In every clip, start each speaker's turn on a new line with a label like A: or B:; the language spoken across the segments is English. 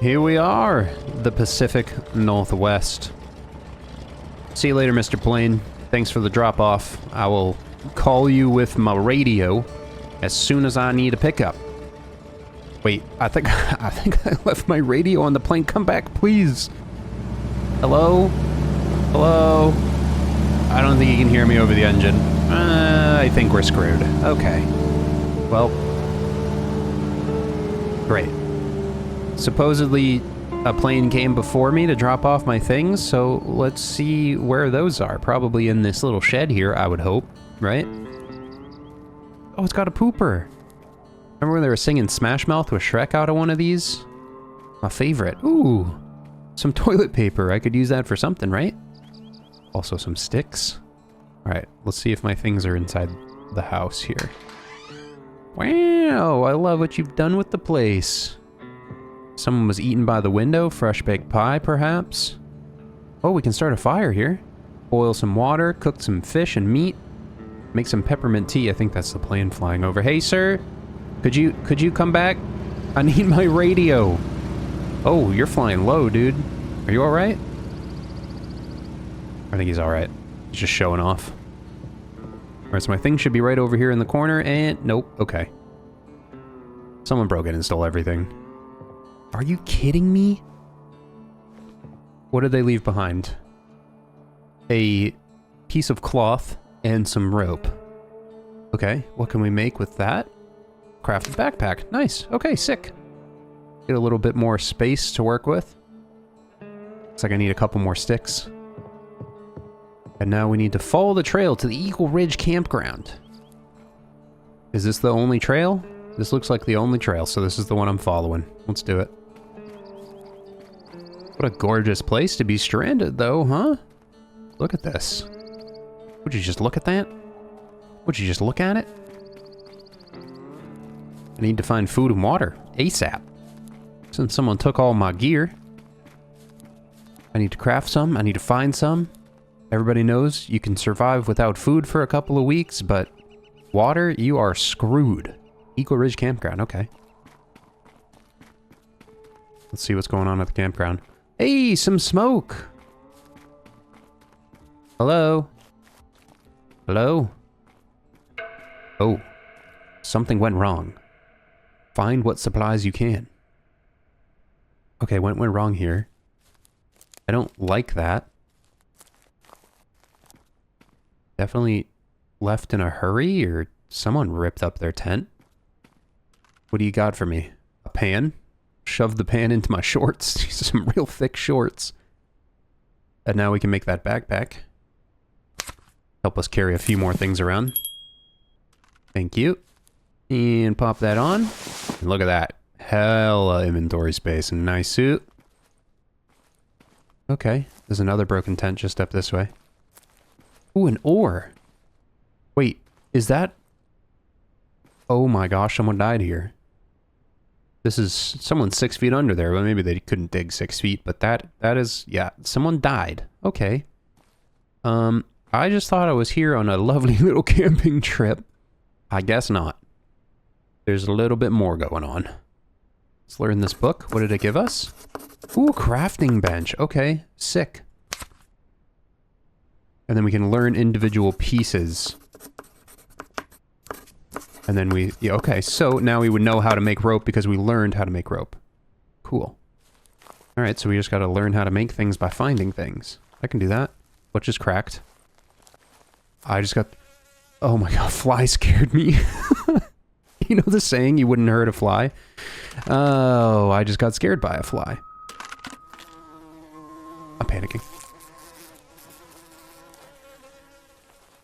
A: Here we are, the Pacific Northwest. See you later, Mr. Plane. Thanks for the drop-off. I will call you with my radio as soon as I need a pickup. Wait, I think I left my radio on the plane. Come back, please. Hello? Hello? I don't think you can hear me over the engine. I think we're screwed. Okay. Well, great. Supposedly, a plane came before me to drop off my things, so let's see where those are. Probably in this little shed here, I would hope, right? Oh, it's got a pooper. Remember when they were singing Smash Mouth with Shrek out of one of these? My favorite. Ooh, some toilet paper. I could use that for something, right? Also some sticks. All right, let's see if my things are inside the house here. Wow, I love what you've done with the place. Someone was eaten by the window. Fresh baked pie, perhaps? Oh, we can start a fire here. Boil some water, cook some fish and meat. Make some peppermint tea. I think that's the plane flying over. Hey, sir. Could you come back? I need my radio. Oh, you're flying low, dude. Are you alright? I think he's alright. He's just showing off. Alright, so my thing should be right over here in the corner, and nope, okay. Someone broke in and stole everything. Are you kidding me? What did they leave behind? A piece of cloth and some rope. Okay, what can we make with that? Crafted backpack. Nice. Okay, sick. Get a little bit more space to work with. Looks like I need a couple more sticks. And now we need to follow the trail to the Eagle Ridge campground. Is this the only trail? This looks like the only trail, so this is the one I'm following. Let's do it. What a gorgeous place to be stranded, though, huh? Look at this. Would you just look at that? Would you just look at it? I need to find food and water, ASAP. Since someone took all my gear. I need to craft some, I need to find some. Everybody knows you can survive without food for a couple of weeks, but water, you are screwed. Eagle Ridge Campground, okay. Let's see what's going on at the campground. Hey, some smoke! Hello? Hello? Oh, something went wrong. Find what supplies you can. Okay, what went wrong here? I don't like that. Definitely left in a hurry, or someone ripped up their tent. What do you got for me? A pan? Shove the pan into my shorts. These are some real thick shorts. And now we can make that backpack. Help us carry a few more things around. Thank you. And pop that on. And look at that. Hella inventory space. Nice suit. Okay. There's another broken tent just up this way. Ooh, an ore. Wait, is that... Oh my gosh, someone died here. This is someone 6 feet under there. Well, maybe they couldn't dig 6 feet, but that is... Yeah, someone died. Okay. I just thought I was here on a lovely little camping trip. I guess not. There's a little bit more going on. Let's learn this book. What did it give us? Ooh, crafting bench. Okay, sick. And then we can learn individual pieces. And then we... Yeah, okay, so now we would know how to make rope because we learned how to make rope. Cool. Alright, so we just gotta learn how to make things by finding things. I can do that. What just cracked? I just got... Oh my god, fly scared me. You know the saying, you wouldn't hurt a fly? Oh, I just got scared by a fly. I'm panicking.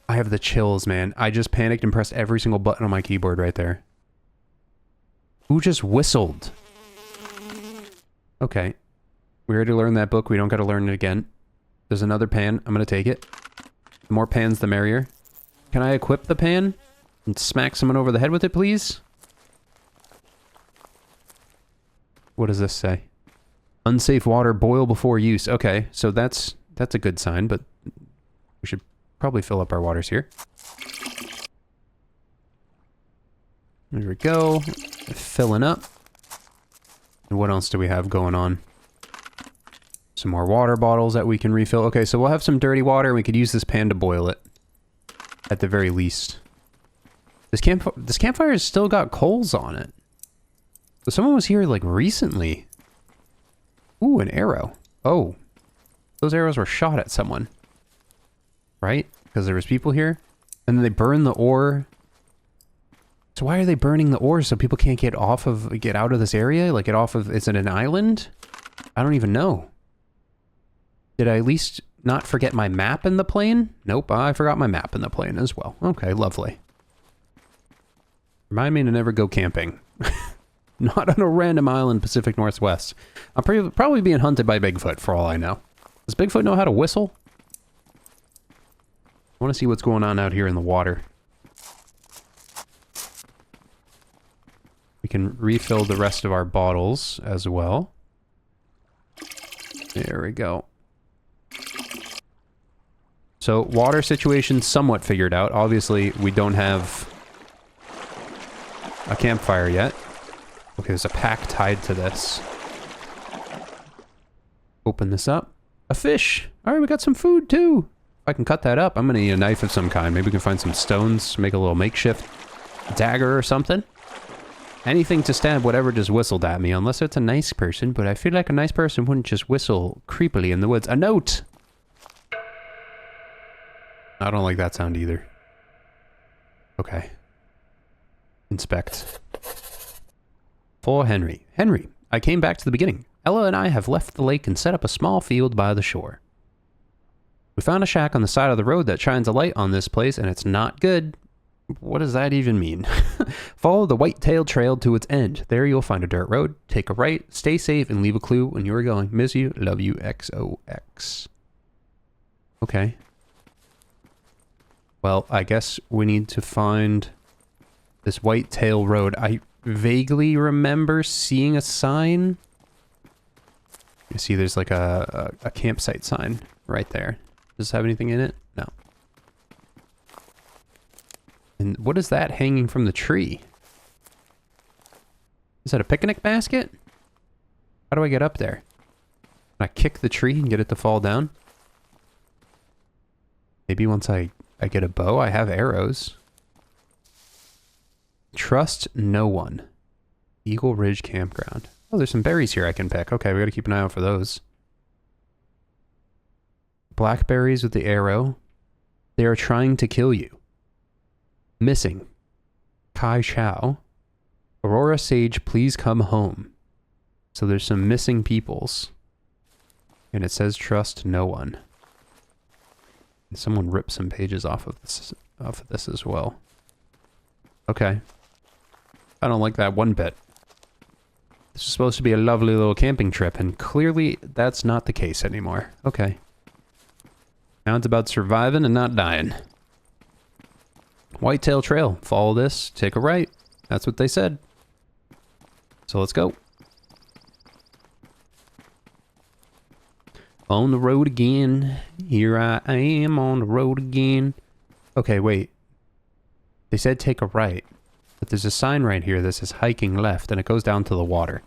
A: I have the chills, man. I just panicked and pressed every single button on my keyboard right there. Who just whistled? Okay. We already learned that book. We don't gotta learn it again. There's another pan. I'm gonna take it. The more pans, the merrier. Can I equip the pan? And smack someone over the head with it, please? What does this say? Unsafe water, boil before use. Okay, so that's a good sign, but we should probably fill up our waters here. There we go. Filling up. And what else do we have going on? Some more water bottles that we can refill. Okay, so we'll have some dirty water and we could use this pan to boil it. At the very least. This campfire has still got coals on it. So someone was here, like, recently. Ooh, an arrow. Oh. Those arrows were shot at someone. Right? Because there was people here. And then they burned the ore. So why are they burning the ore so people can't get out of this area? Like, get off of... Is it an island? I don't even know. Did I at least not forget my map in the plane? Nope, I forgot my map in the plane as well. Okay, lovely. Remind me to never go camping. Not on a random island Pacific Northwest. I'm probably being hunted by Bigfoot for all I know. Does Bigfoot know how to whistle? I want to see what's going on out here in the water. We can refill the rest of our bottles as well. There we go. So, water situation somewhat figured out. Obviously, we don't have a campfire yet. Okay, there's a pack tied to this. Open this up. A fish! Alright, we got some food too! If I can cut that up, I'm gonna need a knife of some kind. Maybe we can find some stones, make a little makeshift dagger or something. Anything to stab whatever just whistled at me, unless it's a nice person, but I feel like a nice person wouldn't just whistle creepily in the woods. A note! I don't like that sound either. Okay. Inspect. For Henry. Henry, I came back to the beginning. Ella and I have left the lake and set up a small field by the shore. We found a shack on the side of the road that shines a light on this place, and it's not good. What does that even mean? Follow the white-tailed trail to its end. There you'll find a dirt road. Take a right, stay safe, and leave a clue when you are going. Miss you, love you, XOX. Okay. Well, I guess we need to find this white-tail road. I vaguely remember seeing a sign. You see there's like a campsite sign right there. Does this have anything in it? No. And what is that hanging from the tree? Is that a picnic basket? How do I get up there? Can I kick the tree and get it to fall down? Maybe once I get a bow. I have arrows. Trust no one. Eagle Ridge Campground. Oh, there's some berries here I can pick. Okay, we gotta keep an eye out for those. Blackberries with the arrow. They are trying to kill you. Missing. Kai Chow. Aurora Sage, please come home. So there's some missing peoples. And it says trust no one. And someone ripped some pages off of this as well. Okay. I don't like that one bit. This is supposed to be a lovely little camping trip, and clearly that's not the case anymore. Okay. Now it's about surviving and not dying. Whitetail Trail. Follow this, take a right. That's what they said. So let's go. On the road again. Here I am on the road again. Okay, wait. They said take a right. But there's a sign right here that says hiking left, and it goes down to the water.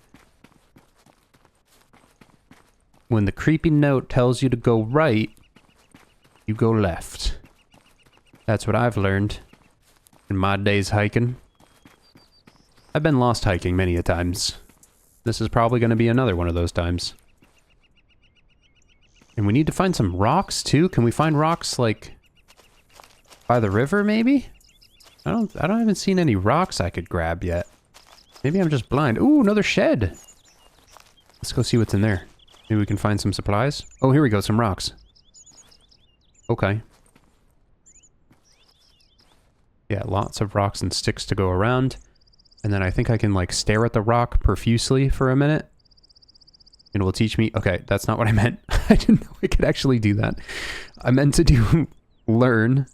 A: When the creepy note tells you to go right, you go left. That's what I've learned in my days hiking. I've been lost hiking many a times. This is probably going to be another one of those times. And we need to find some rocks too. Can we find rocks like by the river maybe? I haven't seen any rocks I could grab yet. Maybe I'm just blind. Ooh, another shed. Let's go see what's in there. Maybe we can find some supplies. Oh, here we go, some rocks. Okay. Yeah, lots of rocks and sticks to go around. And then I think I can like stare at the rock profusely for a minute. And it will teach me... Okay, that's not what I meant. I didn't know I could actually do that. I meant to do learn.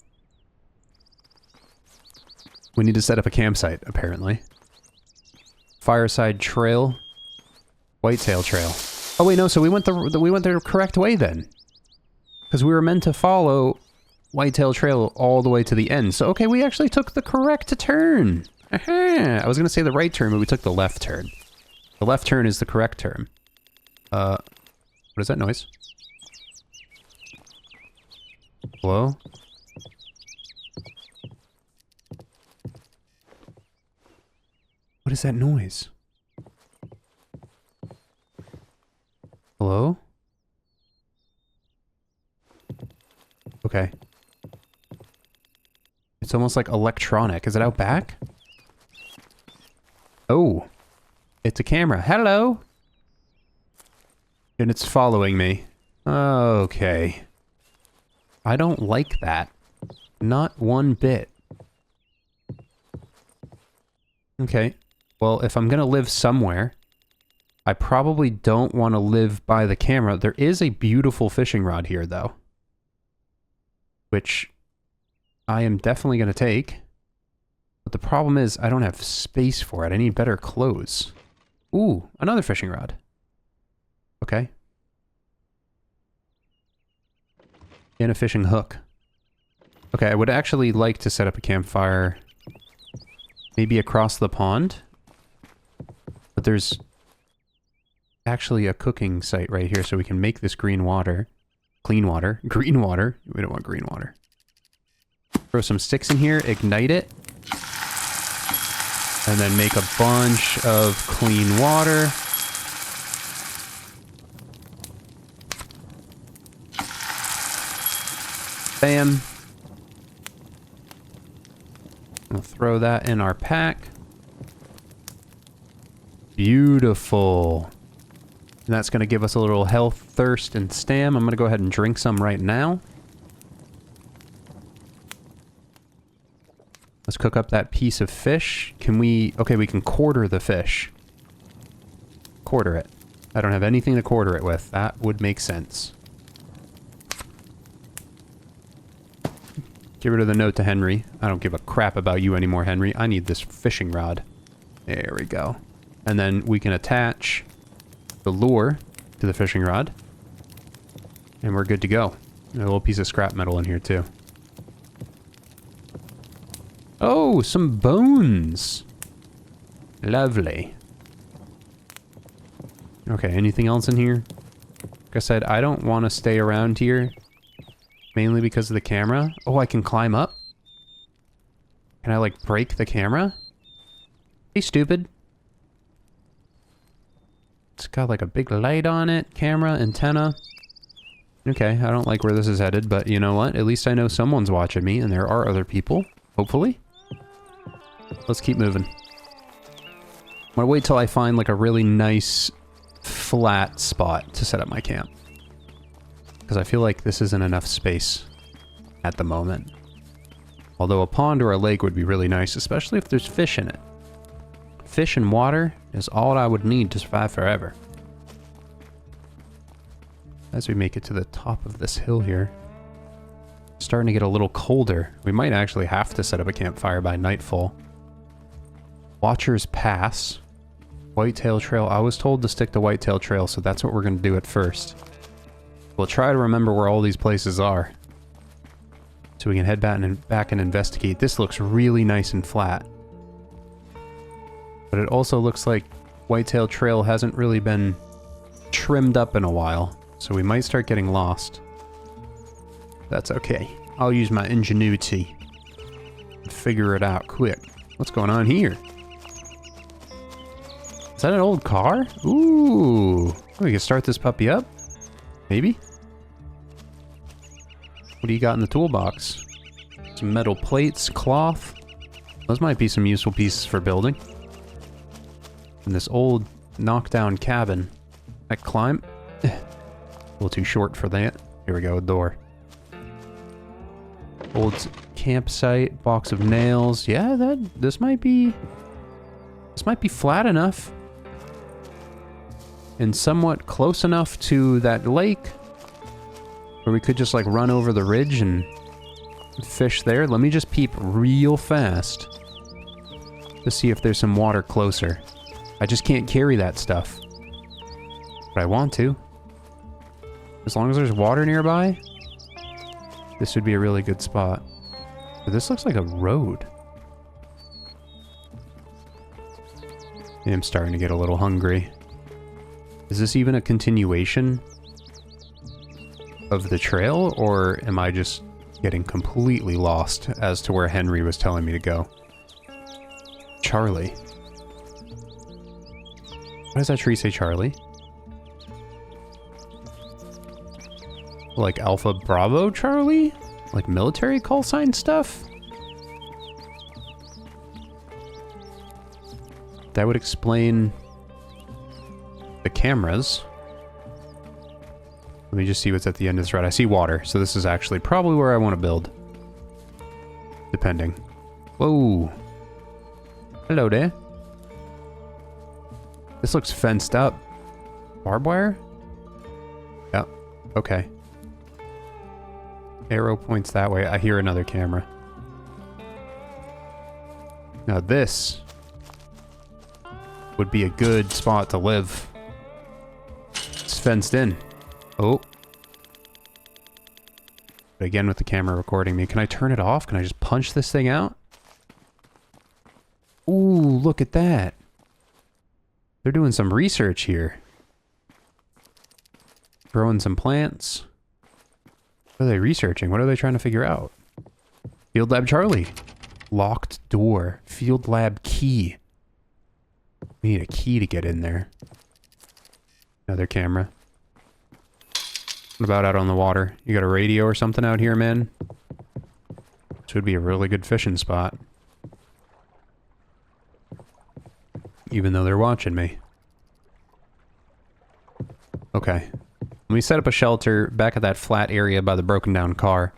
A: We need to set up a campsite, apparently. Fireside Trail. Whitetail Trail. Oh wait, no, so we went the correct way then. Because we were meant to follow Whitetail Trail all the way to the end. So, okay, we actually took the correct turn. Aha! I was going to say the right turn, but we took the left turn. The left turn is the correct turn. What is that noise? Hello? What is that noise? Hello? Okay. It's almost like electronic. Is it out back? Oh. It's a camera. Hello? And it's following me. Okay. I don't like that. Not one bit. Okay. Well, if I'm gonna live somewhere, I probably don't want to live by the camera. There is a beautiful fishing rod here, though. Which I am definitely going to take. But the problem is I don't have space for it. I need better clothes. Ooh, another fishing rod. Okay. And a fishing hook. Okay, I would actually like to set up a campfire maybe across the pond. But there's actually a cooking site right here, so we can make this green water. Clean water. Green water. We don't want green water. Throw some sticks in here, ignite it. And then make a bunch of clean water. Bam. We'll throw that in our pack. Beautiful. And that's going to give us a little health, thirst, and stam. I'm going to go ahead and drink some right now. Let's cook up that piece of fish. Can we... Okay, we can quarter the fish. Quarter it. I don't have anything to quarter it with. That would make sense. Get rid of the note to Henry. I don't give a crap about you anymore, Henry. I need this fishing rod. There we go. And then we can attach the lure to the fishing rod. And we're good to go. And a little piece of scrap metal in here, too. Oh, some bones. Lovely. Okay, anything else in here? Like I said, I don't want to stay around here. Mainly because of the camera. Oh, I can climb up? Can I, like, break the camera? Hey, stupid. It's got, like, a big light on it. Camera, antenna. Okay, I don't like where this is headed, but you know what? At least I know someone's watching me, and there are other people. Hopefully. Let's keep moving. I'm gonna wait till I find, like, a really nice, flat spot to set up my camp. Because I feel like this isn't enough space at the moment. Although a pond or a lake would be really nice, especially if there's fish in it. Fish and water is all I would need to survive forever. As we make it to the top of this hill here, it's starting to get a little colder. We might actually have to set up a campfire by nightfall. Watcher's Pass. Whitetail Trail. I was told to stick to Whitetail Trail, so that's what we're going to do at first. We'll try to remember where all these places are. So we can head back and investigate. This looks really nice and flat. But it also looks like Whitetail Trail hasn't really been trimmed up in a while. So we might start getting lost. That's okay. I'll use my ingenuity and figure it out quick. What's going on here? Is that an old car? Ooh. We can start this puppy up? Maybe? What do you got in the toolbox? Some metal plates, cloth. Those might be some useful pieces for building. And this old knockdown cabin. I climb? A little too short for that. Here we go, a door. Old campsite, box of nails. Yeah, this might be flat enough. And somewhat close enough to that lake where we could just like run over the ridge and fish there. Let me just peep real fast to see if there's some water closer. I just can't carry that stuff. But I want to. As long as there's water nearby, this would be a really good spot. But this looks like a road. I'm starting to get a little hungry. Is this even a continuation of the trail, or am I just getting completely lost as to where Henry was telling me to go? Charlie. Why does that tree say Charlie? Like Alpha Bravo Charlie? Like military call sign stuff? That would explain the cameras. Let me just see what's at the end of this route. I see water, so this is actually probably where I want to build. Depending. Whoa. Hello there. This looks fenced up. Barbed wire? Yep. Okay. Arrow points that way. I hear another camera. Now this would be a good spot to live. It's fenced in. Oh. But again with the camera recording me. Can I turn it off? Can I just punch this thing out? Ooh, look at that. They're doing some research here. Growing some plants. What are they researching? What are they trying to figure out? Field Lab Charlie. Locked door. Field Lab key. We need a key to get in there. Another camera. What about out on the water? You got a radio or something out here, man? This would be a really good fishing spot. Even though they're watching me. Okay. Let me set up a shelter back at that flat area by the broken down car.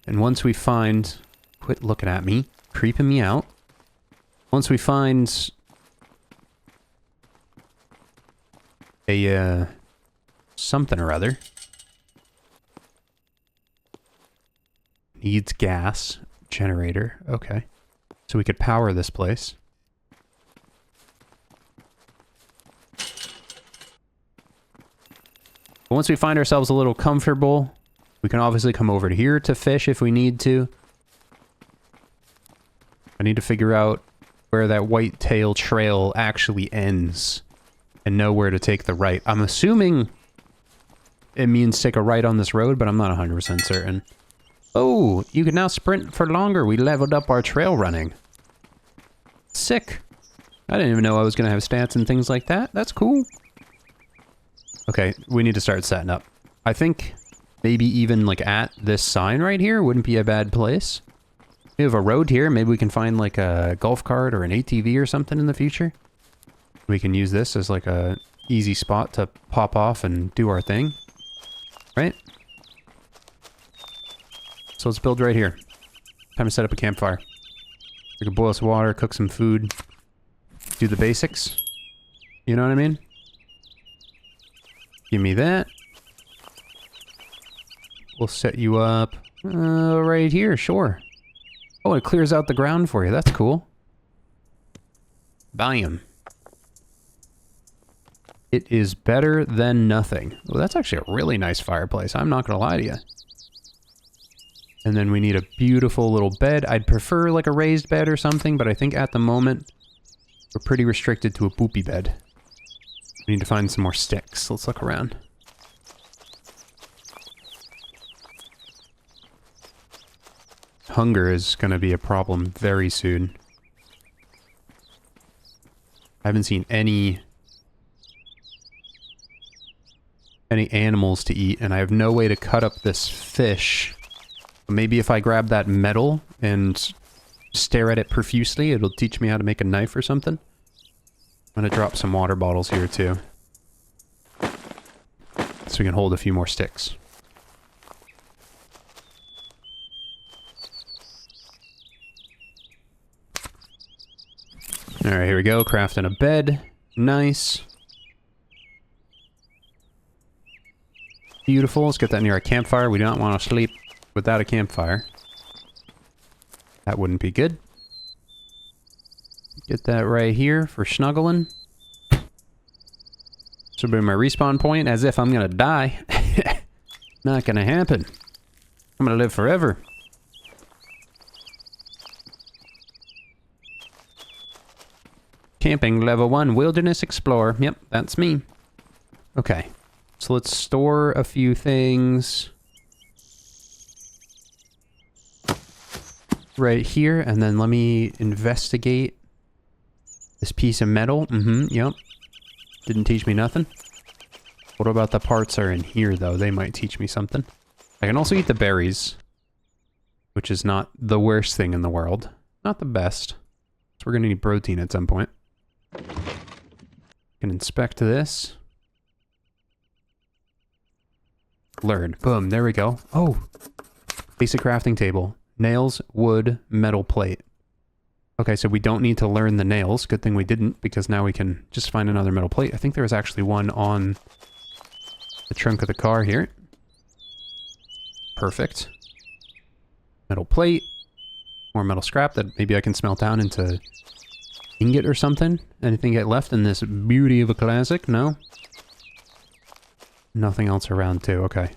A: And once we find... Quit looking at me. Creeping me out. Once we find... a, something or other. Needs gas. Generator. Okay. So we could power this place. Once we find ourselves a little comfortable, we can obviously come over to here to fish if we need to. I need to figure out where that whitetail trail actually ends and know where to take the right. I'm assuming it means take a right on this road, but I'm not 100% certain. Oh, you can now sprint for longer. We leveled up our trail running. Sick. I didn't even know I was going to have stats and things like that. That's cool. Okay, we need to start setting up. I think maybe even like at this sign right here wouldn't be a bad place. We have a road here. Maybe we can find like a golf cart or an ATV or something in the future. We can use this as like a easy spot to pop off and do our thing. Right? So let's build right here. Time to set up a campfire. We can boil some water, cook some food, do the basics. You know what I mean? Give me that. We'll set you up right here, sure. Oh, it clears out the ground for you. That's cool. Bam. It is better than nothing. Oh, that's actually a really nice fireplace. I'm not going to lie to you. And then we need a beautiful little bed. I'd prefer like a raised bed or something, but I think at the moment we're pretty restricted to a poopy bed. We need to find some more sticks. Let's look around. Hunger is going to be a problem very soon. I haven't seen any animals to eat, and I have no way to cut up this fish. Maybe if I grab that metal and stare at it profusely, it'll teach me how to make a knife or something. I'm going to drop some water bottles here too, so we can hold a few more sticks. Alright, here we go. Crafting a bed. Nice. Beautiful. Let's get that near a campfire. We do not want to sleep without a campfire. That wouldn't be good. Get that right here for snuggling. This will be my respawn point, as if I'm gonna die. Not gonna happen. I'm gonna live forever. Camping level 1 wilderness explorer. Yep, that's me. Okay. So let's store a few things right here, and then let me investigate this piece of metal. Yep. Didn't teach me nothing. What about the parts are in here, though? They might teach me something. I can also eat the berries, which is not the worst thing in the world. Not the best. So we're gonna need protein at some point. Can inspect this. Learn. Boom, there we go. Oh! Basic crafting table. Nails, wood, metal plate. Okay, so we don't need to learn the nails. Good thing we didn't, because now we can just find another metal plate. I think there was actually one on the trunk of the car here. Perfect. Metal plate. More metal scrap that maybe I can smelt down into ingot or something. Anything get left in this beauty of a classic? No? Nothing else around too, okay.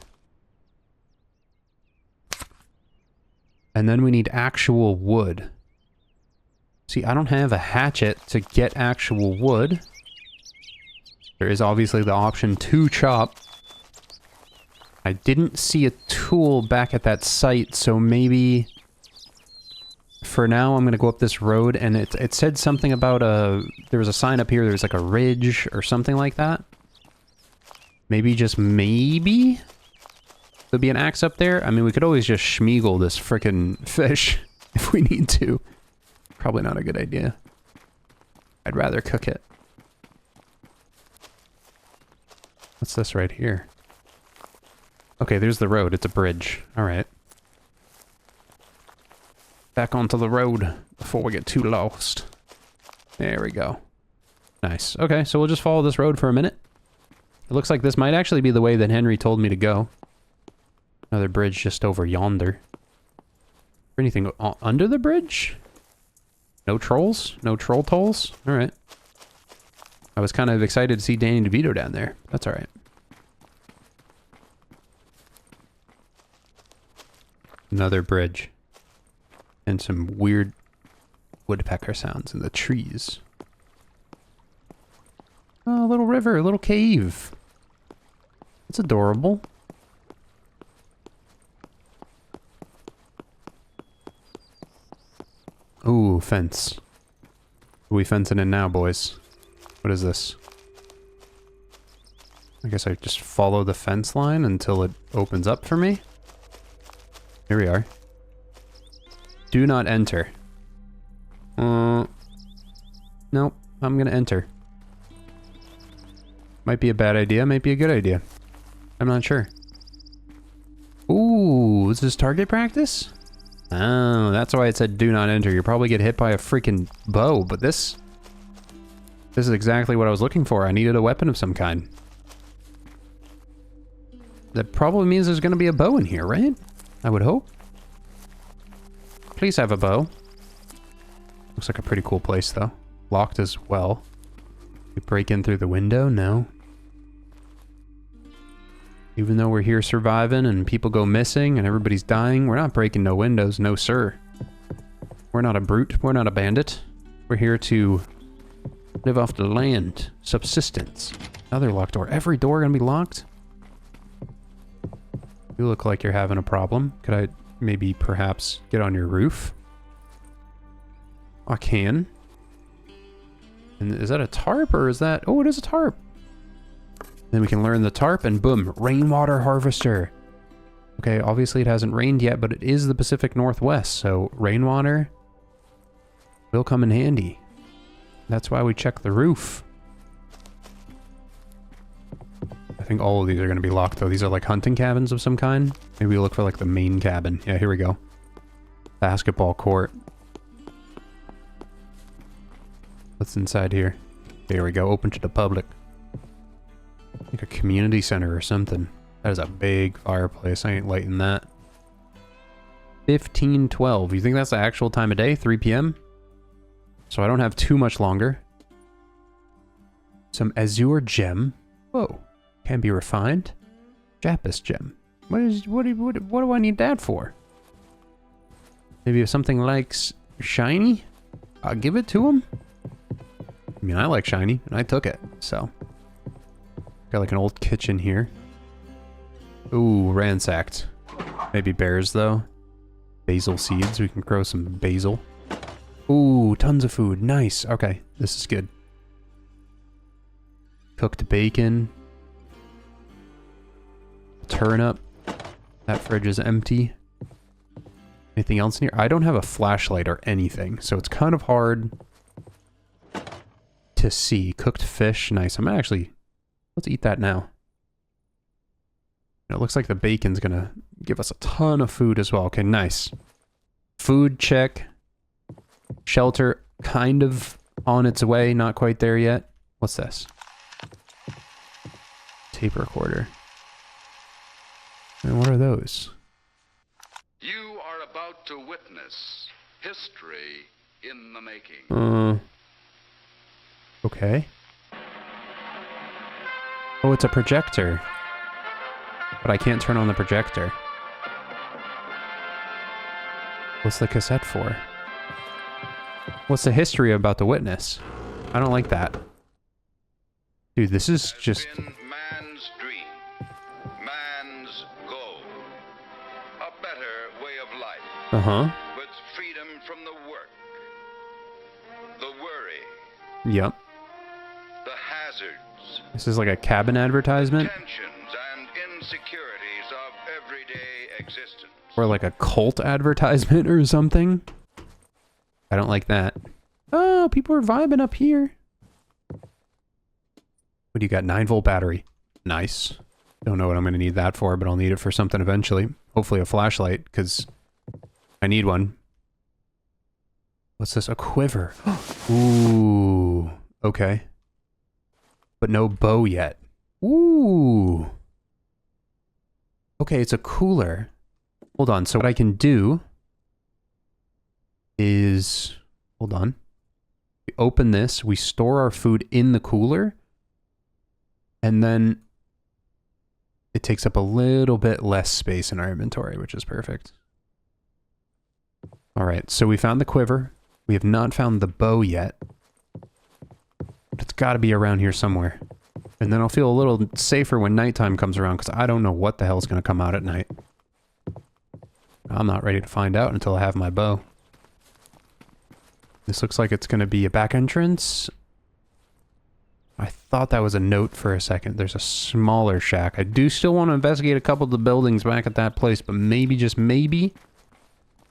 A: And then we need actual wood. See, I don't have a hatchet to get actual wood. There is obviously the option to chop. I didn't see a tool back at that site, so maybe... For now, I'm gonna go up this road, and it said something about there was a sign up here, there was like a ridge or something like that. Maybe, just maybe, there'll be an axe up there. I mean, we could always just schmeagle this frickin' fish if we need to. Probably not a good idea. I'd rather cook it. What's this right here? Okay, there's the road. It's a bridge. Alright. Back onto the road before we get too lost. There we go. Nice. Okay, so we'll just follow this road for a minute. It looks like this might actually be the way that Henry told me to go. Another bridge just over yonder. Or anything under the bridge? No trolls? No troll tolls? Alright. I was kind of excited to see Danny DeVito down there. That's alright. Another bridge. And some weird woodpecker sounds in the trees. Oh, a little river, a little cave. It's adorable. Ooh, fence. Who are we fencing in now, boys? What is this? I guess I just follow the fence line until it opens up for me. Here we are. Do not enter. Nope, I'm gonna enter. Might be a bad idea, might be a good idea. I'm not sure. Ooh, is this target practice? Oh, that's why it said do not enter. You'll probably get hit by a freaking bow, but this is exactly what I was looking for. I needed a weapon of some kind. That probably means there's gonna be a bow in here, right? I would hope. Please have a bow. Looks like a pretty cool place, though. Locked as well. We break in through the window? No. Even though we're here surviving and people go missing and everybody's dying, we're not breaking no windows, no sir. We're not a brute, we're not a bandit. We're here to live off the land. Subsistence. Another locked door. Every door gonna be locked? You look like you're having a problem. Could I maybe perhaps get on your roof? I can. And is that a tarp or is that... Oh, it is a tarp. Then we can learn the tarp and boom, rainwater harvester. Okay, obviously it hasn't rained yet, but it is the Pacific Northwest, so rainwater will come in handy. That's why we check the roof. I think all of these are going to be locked, though. These are like hunting cabins of some kind. Maybe we look for like the main cabin. Yeah, here we go. Basketball court. What's inside here? There we go. Open to the public. Like a community center or something. That is a big fireplace. I ain't lighting that. 15:12. You think that's the actual time of day? 3 p.m.? So I don't have too much longer. Some azure gem. Whoa. Can be refined. Japis gem. What do I need that for? Maybe if something likes shiny, I'll give it to him. mean, I like shiny, and I took it, so. Got like an old kitchen here. Ooh, ransacked. Maybe bears, though. Basil seeds. We can grow some basil. Ooh, tons of food. Nice. Okay, this is good. Cooked bacon. Turnip. That fridge is empty. Anything else in here? I don't have a flashlight or anything, so it's kind of hard to see. Cooked fish. Nice. I'm actually... Let's eat that now. It looks like the bacon's gonna give us a ton of food as well. Okay, nice. Food, check. Shelter, kind of on its way. Not quite there yet. What's this? Tape recorder. And what are those?
B: You are about to witness history in the making.
A: Okay. Oh, it's a projector. But I can't turn on the projector. What's the cassette for? What's the history about the witness? I don't like that. Dude, this is just...
B: Man's dream, man's goal, a better way of life.
A: Uh-huh.
B: With freedom from the work, the worry,
A: Yep.
B: the hazards,
A: This is like a cabin advertisement?
B: tensions and insecurities of everyday existence.
A: Or like a cult advertisement or something? I don't like that. Oh, people are vibing up here. What do you got? 9-volt battery. Nice. Don't know what I'm going to need that for, but I'll need it for something eventually. Hopefully a flashlight, because I need one. What's this? A quiver. Ooh. Okay. But no bow yet. Ooh. Okay, it's a cooler. Hold on. So what I can do is... Hold on. We open this. We store our food in the cooler. And then it takes up a little bit less space in our inventory, which is perfect. All right, so we found the quiver. We have not found the bow yet. But it's got to be around here somewhere. And then I'll feel a little safer when nighttime comes around, because I don't know what the hell's going to come out at night. I'm not ready to find out until I have my bow. This looks like it's going to be a back entrance. I thought that was a note for a second. There's a smaller shack. I do still want to investigate a couple of the buildings back at that place, but maybe, just maybe.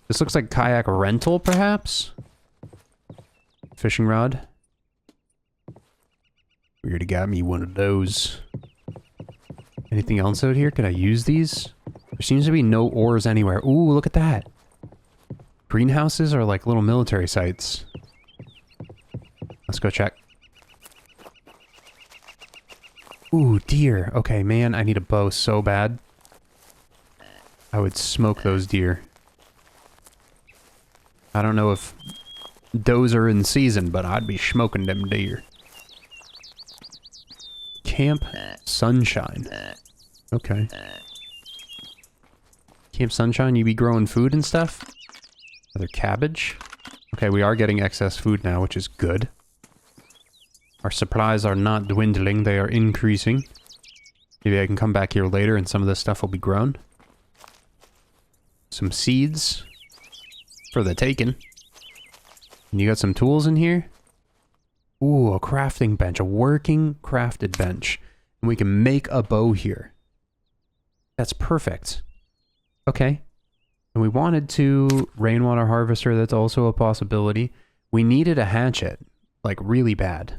A: This looks like kayak rental, perhaps? Fishing rod. We already got me one of those. Anything else out here? Could I use these? There seems to be no ores anywhere. Ooh, look at that. Greenhouses are like little military sites. Let's go check. Ooh, deer. Okay, man, I need a bow so bad. I would smoke those deer. I don't know if those are in season, but I'd be smoking them deer. Camp Sunshine. Okay. Camp Sunshine, you be growing food and stuff? Another cabbage. Okay, we are getting excess food now, which is good. Our supplies are not dwindling, they are increasing. Maybe I can come back here later and some of this stuff will be grown. Some seeds for the taking. And you got some tools in here? Ooh, a crafting bench, a working crafted bench. And we can make a bow here. That's perfect. Okay. And we wanted to rainwater harvester, that's also a possibility. We needed a hatchet, like really bad.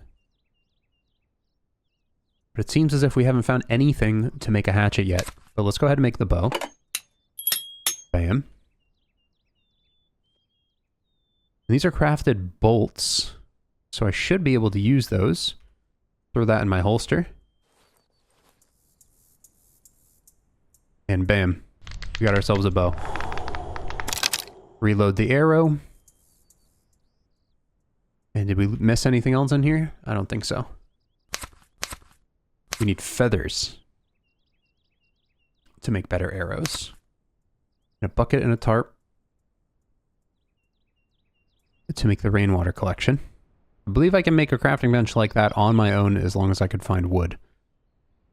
A: But it seems as if we haven't found anything to make a hatchet yet. But let's go ahead and make the bow. Bam. And these are crafted bolts. So I should be able to use those. Throw that in my holster. And bam. We got ourselves a bow. Reload the arrow. And did we miss anything else in here? I don't think so. We need feathers to make better arrows. And a bucket and a tarp to make the rainwater collection. I believe I can make a crafting bench like that on my own as long as I could find wood.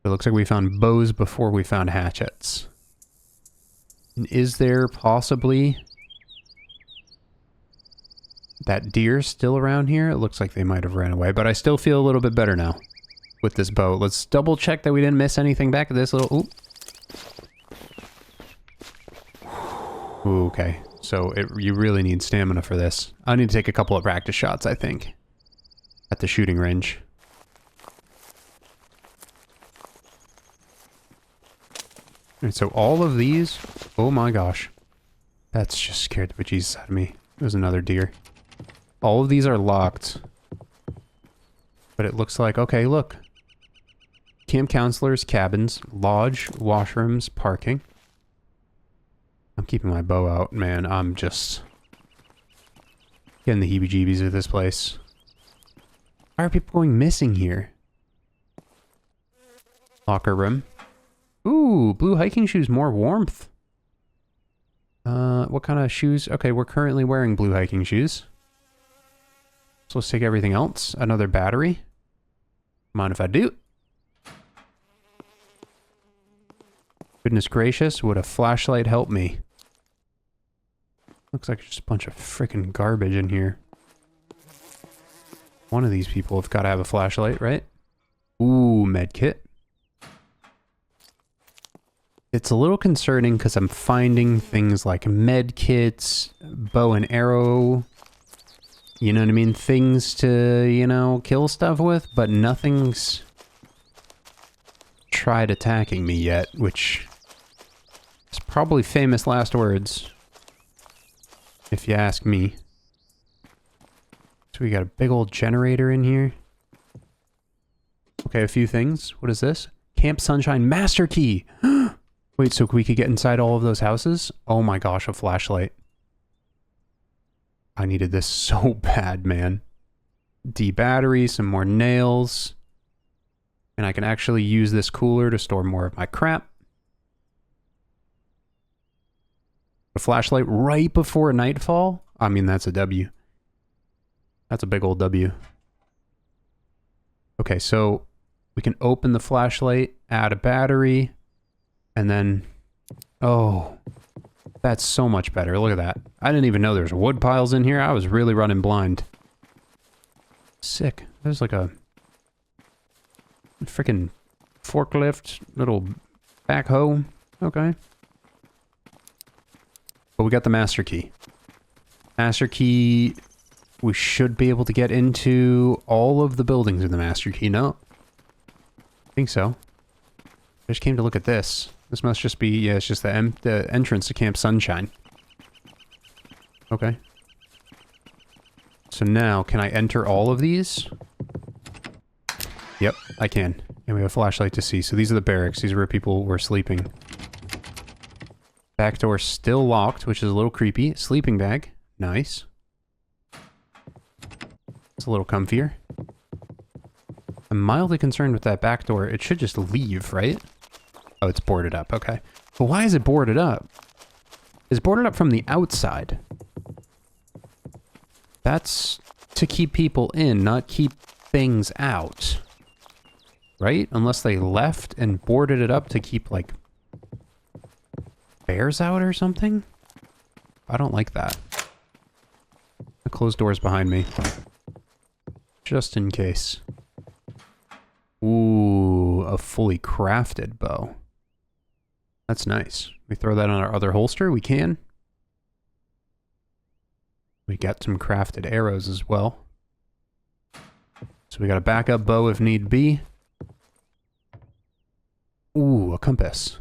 A: It looks like we found bows before we found hatchets. And is there possibly that deer still around here? It looks like they might have ran away, but I still feel a little bit better now with this bow. Let's double check that we didn't miss anything back at this little... Ooh, okay. So you really need stamina for this. I need to take a couple of practice shots, I think, at the shooting range. And so all of these... Oh my gosh. That's just scared the bejesus out of me. There's another deer. All of these are locked. But it looks like... Okay, look. Camp counselors, cabins, lodge, washrooms, parking. I'm keeping my bow out, man. I'm just getting the heebie-jeebies of this place. Why are people going missing here? Locker room. Ooh, blue hiking shoes, more warmth. What kind of shoes? Okay, we're currently wearing blue hiking shoes. So let's take everything else. Another battery. Mind if I do? Goodness gracious, would a flashlight help me? Looks like just a bunch of freaking garbage in here. One of these people have got to have a flashlight, right? Ooh, medkit. It's a little concerning because I'm finding things like medkits, bow and arrow, you know what I mean? Things to, you know, kill stuff with, but nothing's tried attacking me yet, which is probably famous last words, if you ask me. So we got a big old generator in here. Okay, a few things. What is this? Camp Sunshine Master Key! Wait, so we could get inside all of those houses? Oh my gosh, a flashlight. I needed this so bad, man. D battery, some more nails. And I can actually use this cooler to store more of my crap. A flashlight right before nightfall? I mean, that's a W. That's a big old W. Okay, so we can open the flashlight, add a battery, and then... Oh, that's so much better. Look at that. I didn't even know there's wood piles in here. I was really running blind. Sick. There's like a freaking forklift, little backhoe. Okay. But we got the master key. Master key, we should be able to get into all of the buildings in the master key. No? I think so. I just came to look at this. This must just be, yeah, it's just the entrance to Camp Sunshine. Okay. So now, can I enter all of these? Yep, I can. And we have a flashlight to see. So these are the barracks. These are where people were sleeping. Back door still locked, which is a little creepy. Sleeping bag. Nice. It's a little comfier. I'm mildly concerned with that back door. It should just leave, right? Oh, it's boarded up. Okay. But why is it boarded up? It's boarded up from the outside. That's to keep people in, not keep things out. Right? Unless they left and boarded it up to keep, like, bears out or something? I don't like that. The closed doors behind me. Just in case. Ooh, a fully crafted bow. That's nice. We throw that on our other holster? We can. We got some crafted arrows as well. So we got a backup bow if need be. Ooh, a compass.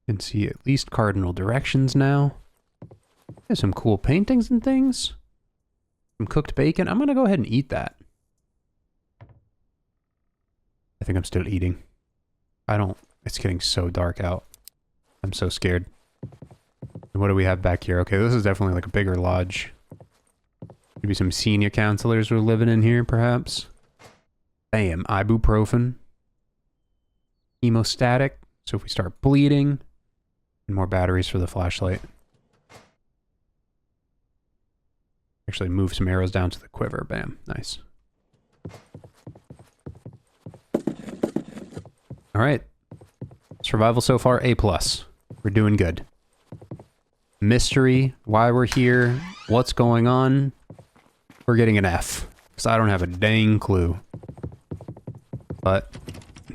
A: Can see at least cardinal directions now. There's some cool paintings and things. Some cooked bacon. I'm gonna go ahead and eat that. I think I'm still eating. I don't... It's getting so dark out. I'm so scared. And what do we have back here? Okay, this is definitely like a bigger lodge. Maybe some senior counselors were living in here, perhaps. Bam, ibuprofen. Hemostatic, so if we start bleeding. And more batteries for the flashlight. Actually move some arrows down to the quiver. Bam. Nice. Alright. Survival so far, A+. We're doing good. Mystery, why we're here, what's going on, we're getting an F. Because I don't have a dang clue. But,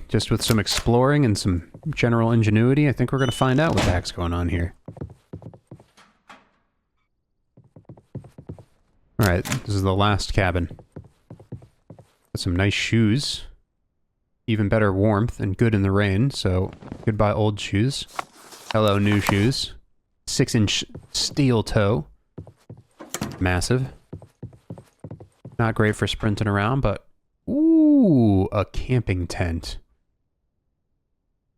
A: just with some exploring and some general ingenuity, I think we're going to find out what the heck's going on here. Alright, this is the last cabin. Got some nice shoes. Even better warmth and good in the rain, so goodbye old shoes. Hello new shoes. 6-inch steel toe. Massive. Not great for sprinting around, but... Ooh, a camping tent.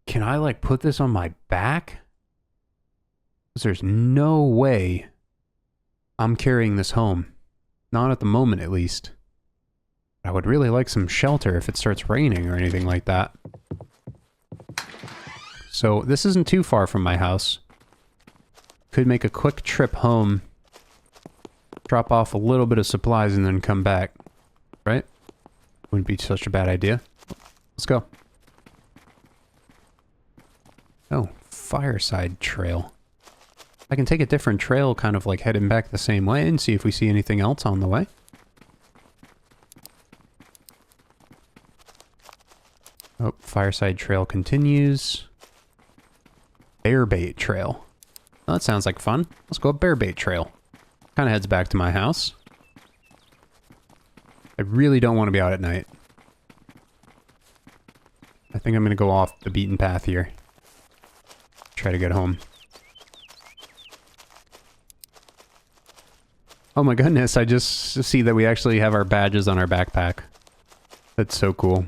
A: Can I, like, put this on my back? Because there's no way I'm carrying this home. Not at the moment, at least. I would really like some shelter if it starts raining or anything like that. So, this isn't too far from my house. Could make a quick trip home. Drop off a little bit of supplies and then come back. Right? Wouldn't be such a bad idea. Let's go. Oh, fireside trail. I can take a different trail, kind of like heading back the same way and see if we see anything else on the way. Oh, fireside trail continues. Bear bait trail. Well, that sounds like fun. Let's go up bear bait trail. Kind of heads back to my house. I really don't want to be out at night. I think I'm going to go off the beaten path here. Try to get home. Oh my goodness, I just see that we actually have our badges on our backpack. That's so cool.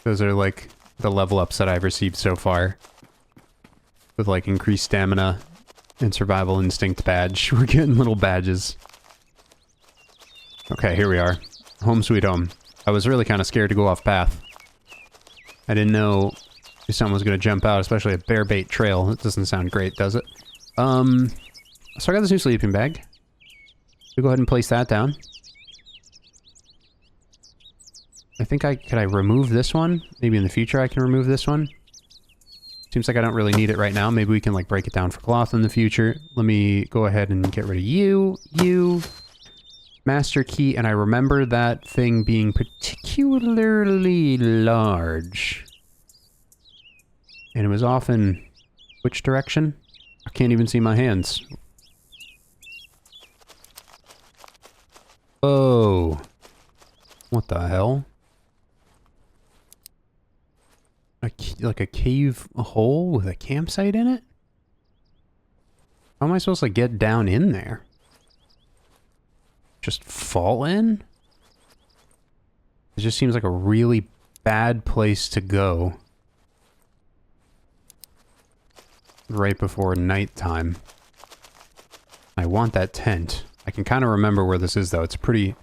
A: Those are like the level ups that I've received so far. With like increased stamina and survival instinct badge. We're getting little badges. Okay, here we are. Home sweet home. I was really kind of scared to go off path. I didn't know if someone was going to jump out, especially a bear bait trail. It doesn't sound great, does it? So I got this new sleeping bag. We'll go ahead and place that down. I think could I remove this one? Maybe in the future I can remove this one. Seems like I don't really need it right now. Maybe we can like break it down for cloth in the future. Let me go ahead and get rid of you. Master key, and I remember that thing being particularly large. And it was off in which direction? I can't even see my hands. Oh. What the hell? Like a cave hole with a campsite in it? How am I supposed to get down in there? Just fall in? It just seems like a really bad place to go. Right before nighttime. I want that tent. I can kind of remember where this is though. It's a pretty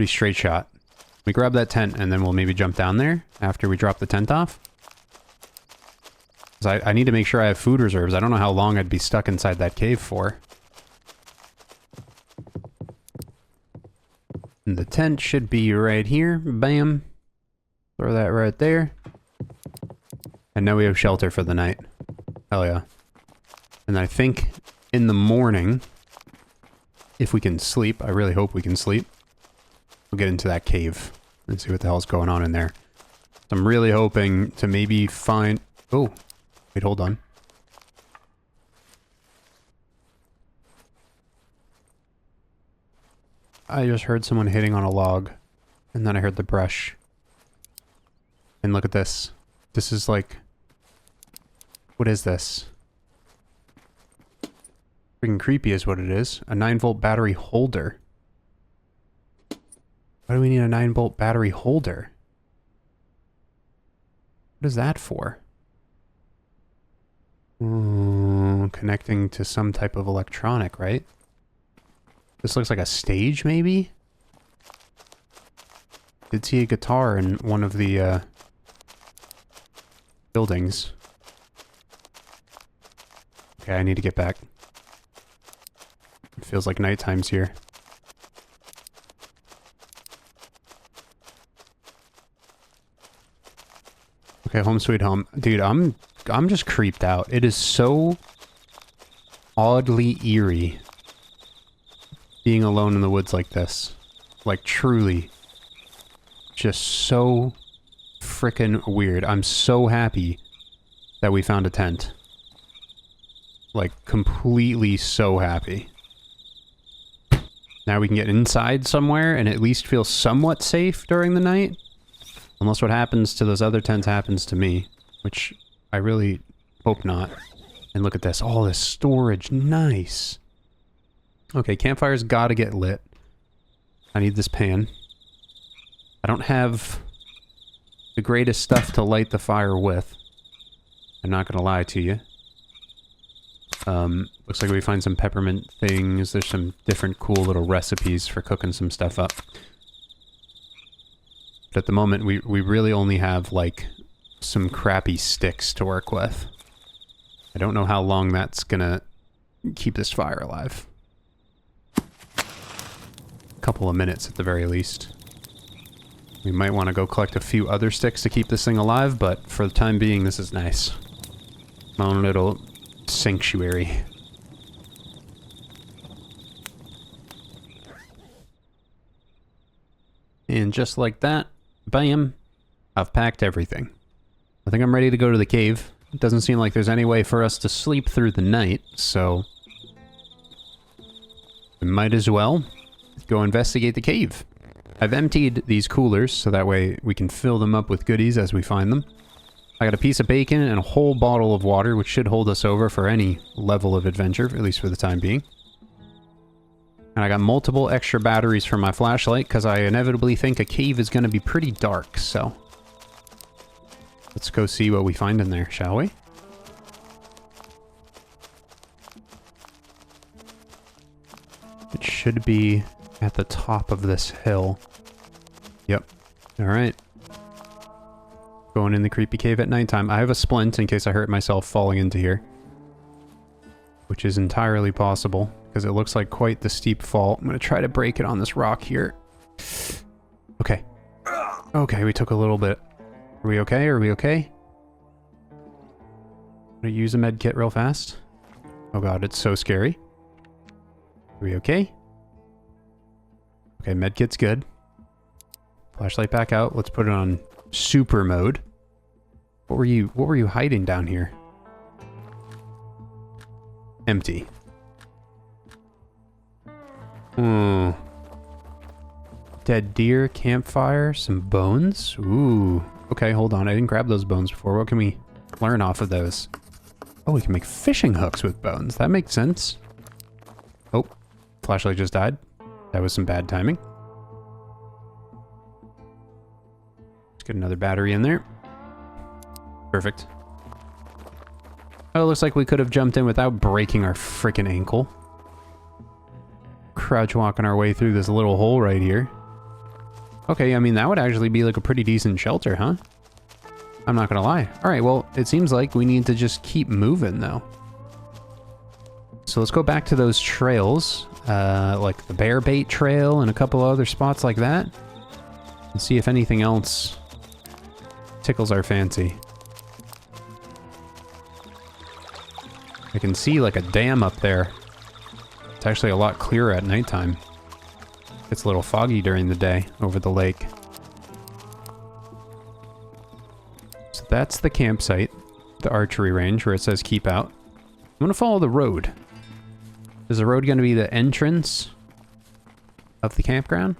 A: straight shot. We grab that tent and then we'll maybe jump down there after we drop the tent off. 'Cause I need to make sure I have food reserves. I don't know how long I'd be stuck inside that cave for. And the tent should be right here. Bam. Throw that right there. And now we have shelter for the night. Hell yeah. And I think in the morning, if we can sleep, I really hope we can sleep, we'll get into that cave and see what the hell's going on in there. So I'm really hoping to maybe find... Oh, wait, hold on. I just heard someone hitting on a log, and then I heard the brush. And look at this. This is like... What is this? Freaking creepy is what it is. A 9-volt battery holder. Why do we need a 9-volt battery holder? What is that for? Connecting to some type of electronic, right? This looks like a stage, maybe? Did see a guitar in one of the buildings. Okay, I need to get back. feels like nighttime's here. Okay, home sweet home. Dude, I'm just creeped out. It is so oddly eerie being alone in the woods like this. Like, truly. Just so frickin' weird. I'm so happy that we found a tent. Like, completely so happy. Now we can get inside somewhere and at least feel somewhat safe during the night. Unless what happens to those other tents happens to me. Which I really hope not. And look at this. All this storage. Nice. Okay, campfire's gotta get lit. I need this pan. I don't have the greatest stuff to light the fire with. I'm not gonna lie to you. Looks like we find some peppermint things. There's some different cool little recipes for cooking some stuff up. But at the moment, we really only have, like, some crappy sticks to work with. I don't know how long that's gonna keep this fire alive. A couple of minutes at the very least. We might want to go collect a few other sticks to keep this thing alive, but for the time being, this is nice. My own little sanctuary. And just like that, bam, I've packed everything. I think I'm ready to go to the cave. It doesn't seem like there's any way for us to sleep through the night, so we might as well go investigate the cave. I've emptied these coolers, so that way we can fill them up with goodies as we find them. I got a piece of bacon and a whole bottle of water, which should hold us over for any level of adventure, at least for the time being. And I got multiple extra batteries for my flashlight, because I inevitably think a cave is going to be pretty dark, so let's go see what we find in there, shall we? It should be at the top of this hill. Yep. Alright. Going in the creepy cave at nighttime. I have a splint in case I hurt myself falling into here. Which is entirely possible, because it looks like quite the steep fall. I'm going to try to break it on this rock here. Okay. Okay, we took a little bit. Are we okay? Are we okay? I'm going to use a med kit real fast. Oh god, it's so scary. Are we okay? Okay, med kit's good. Flashlight back out. Let's put it on super mode. What were you hiding down here? Empty. Hmm. Dead deer, campfire, some bones. Ooh. Okay, hold on. I didn't grab those bones before. What can we learn off of those? Oh, we can make fishing hooks with bones. That makes sense. Oh, flashlight just died. That was some bad timing. Let's get another battery in there. Perfect. Oh, it looks like we could have jumped in without breaking our freaking ankle. Crouch walking our way through this little hole right here. Okay, I mean, that would actually be like a pretty decent shelter, huh? I'm not gonna lie. Alright, well, it seems like we need to just keep moving, though. So let's go back to those trails, like the bear bait trail and a couple other spots like that, and see if anything else tickles our fancy. I can see like a dam up there. It's actually a lot clearer at nighttime. It's a little foggy during the day over the lake. So that's the campsite, the archery range where it says keep out. I'm gonna follow the road. Is the road gonna be the entrance of the campground?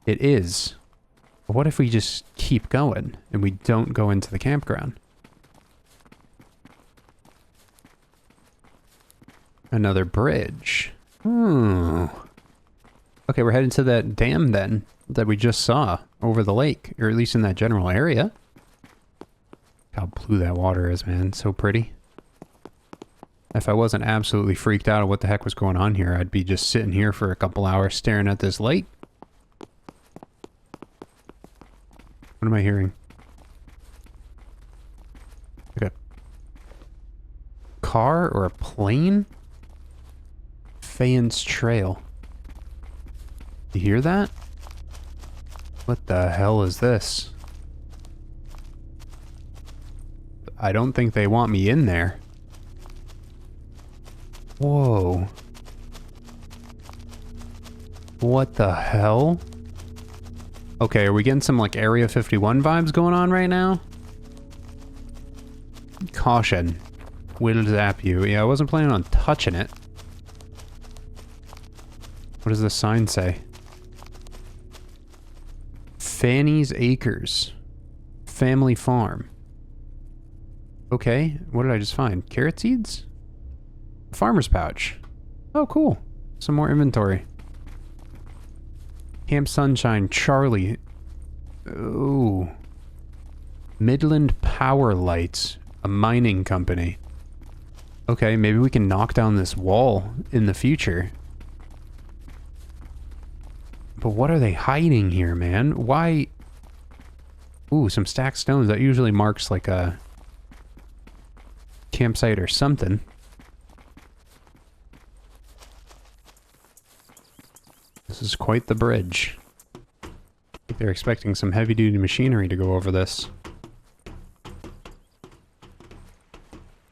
A: It is. But what if we just keep going and we don't go into the campground? Another bridge. Okay, we're heading to that dam then that we just saw over the lake, or at least in that general area. How blue that water is, man. So pretty. If I wasn't absolutely freaked out of what the heck was going on here, I'd be just sitting here for a couple hours staring at this lake. What am I hearing? Like a car or a plane? Fayance Trail. You hear that? What the hell is this? I don't think they want me in there. Whoa. What the hell? Okay, are we getting some like Area 51 vibes going on right now? Caution. Will zap you. Yeah, I wasn't planning on touching it. What does the sign say? Fanny's Acres. Family Farm. Okay, what did I just find? Carrot seeds? Farmer's pouch. Oh, cool. Some more inventory. Camp Sunshine, Charlie. Ooh. Midland Power Lights, a mining company. Okay, maybe we can knock down this wall in the future. But what are they hiding here, man? Why? Ooh, some stacked stones. That usually marks like a campsite or something. This is quite the bridge. I think they're expecting some heavy-duty machinery to go over this.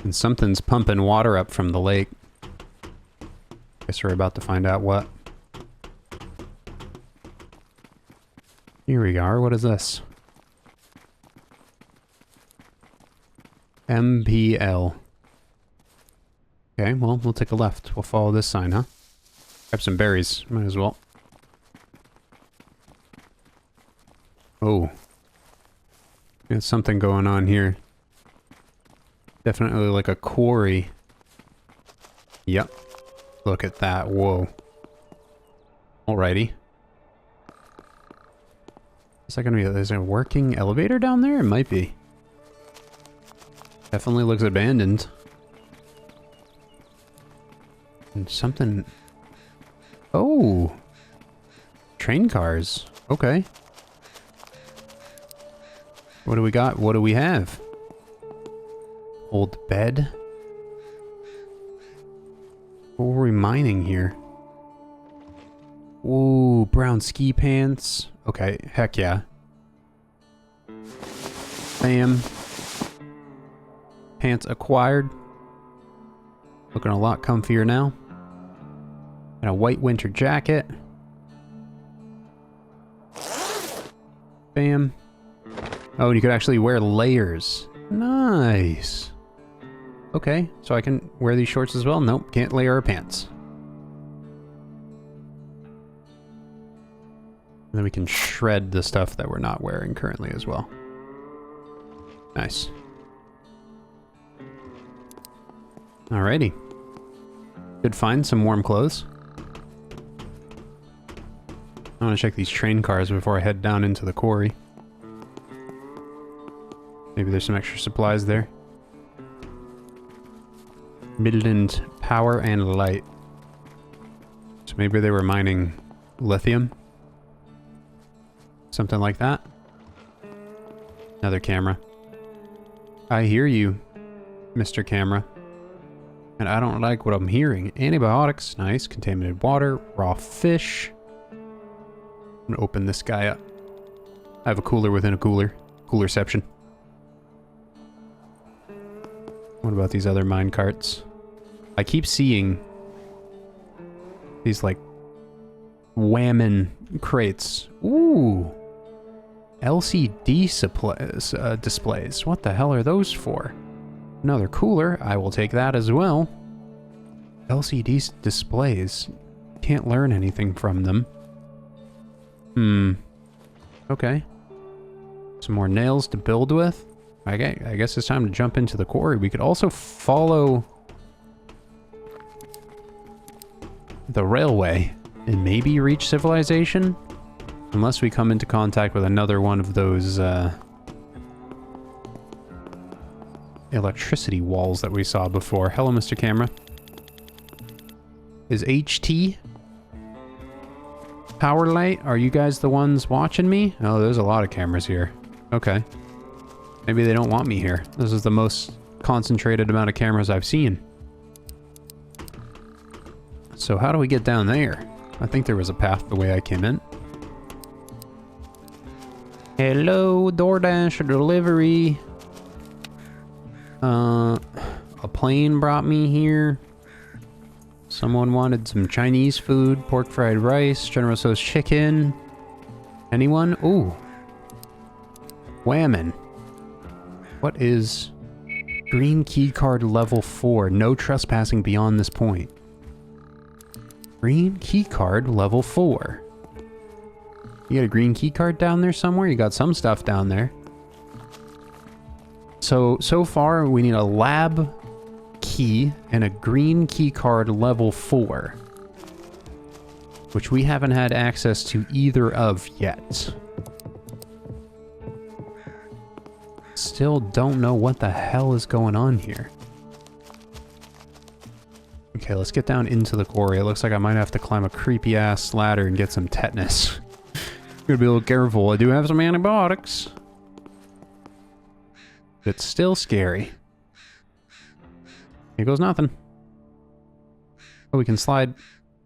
A: And something's pumping water up from the lake. Guess we're about to find out what. Here we are. What is this? MPL. Okay, well, we'll take a left. We'll follow this sign, huh? Grab some berries. Might as well. Oh. There's something going on here. Definitely like a quarry. Yep. Look at that. Whoa. Alrighty. Is that gonna be... Is there a working elevator down there? It might be. Definitely looks abandoned. And something... Oh! Train cars. Okay. What do we got? What do we have? Old bed? What were we mining here? Ooh, brown ski pants. Okay, heck yeah. Bam. Pants acquired. Looking a lot comfier now. And a white winter jacket. Bam. Oh, and you could actually wear layers. Nice. Okay, so I can wear these shorts as well? Nope, can't layer our pants. And then we can shred the stuff that we're not wearing currently as well. Nice. Alrighty. Could find some warm clothes. I want to check these train cars before I head down into the quarry. Maybe there's some extra supplies there. Midland Power and Light. So maybe they were mining lithium. Something like that. Another camera. I hear you, Mr. Camera. And I don't like what I'm hearing. Antibiotics, nice. Contaminated water, raw fish. I'm gonna open this guy up. I have a cooler within a cooler. Coolerception. What about these other mine carts? I keep seeing these like whammon crates. Ooh. LCD displays. What the hell are those for? Another cooler. I will take that as well. LCD displays. Can't learn anything from them. Okay. Some more nails to build with. I guess it's time to jump into the quarry. We could also follow the railway and maybe reach civilization. Unless we come into contact with another one of those electricity walls that we saw before. Hello, Mr. Camera. Is HT Power Light? Are you guys the ones watching me? Oh, there's a lot of cameras here. Okay. Maybe they don't want me here. This is the most concentrated amount of cameras I've seen. So how do we get down there? I think there was a path the way I came in. Hello, DoorDash delivery. A plane brought me here. Someone wanted some Chinese food, pork fried rice, General Tso's chicken. Anyone? Ooh. Whammon. What is green key card level 4? No trespassing beyond this point. Green key card level 4. You got a green key card down there somewhere? You got some stuff down there. So far we need a lab key and a green key card level 4. Which we haven't had access to either of yet. Still don't know what the hell is going on here. Okay, let's get down into the quarry. It looks like I might have to climb a creepy ass ladder and get some tetanus. Gotta be a little careful. I do have some antibiotics. It's still scary. Here goes nothing. Oh, we can slide.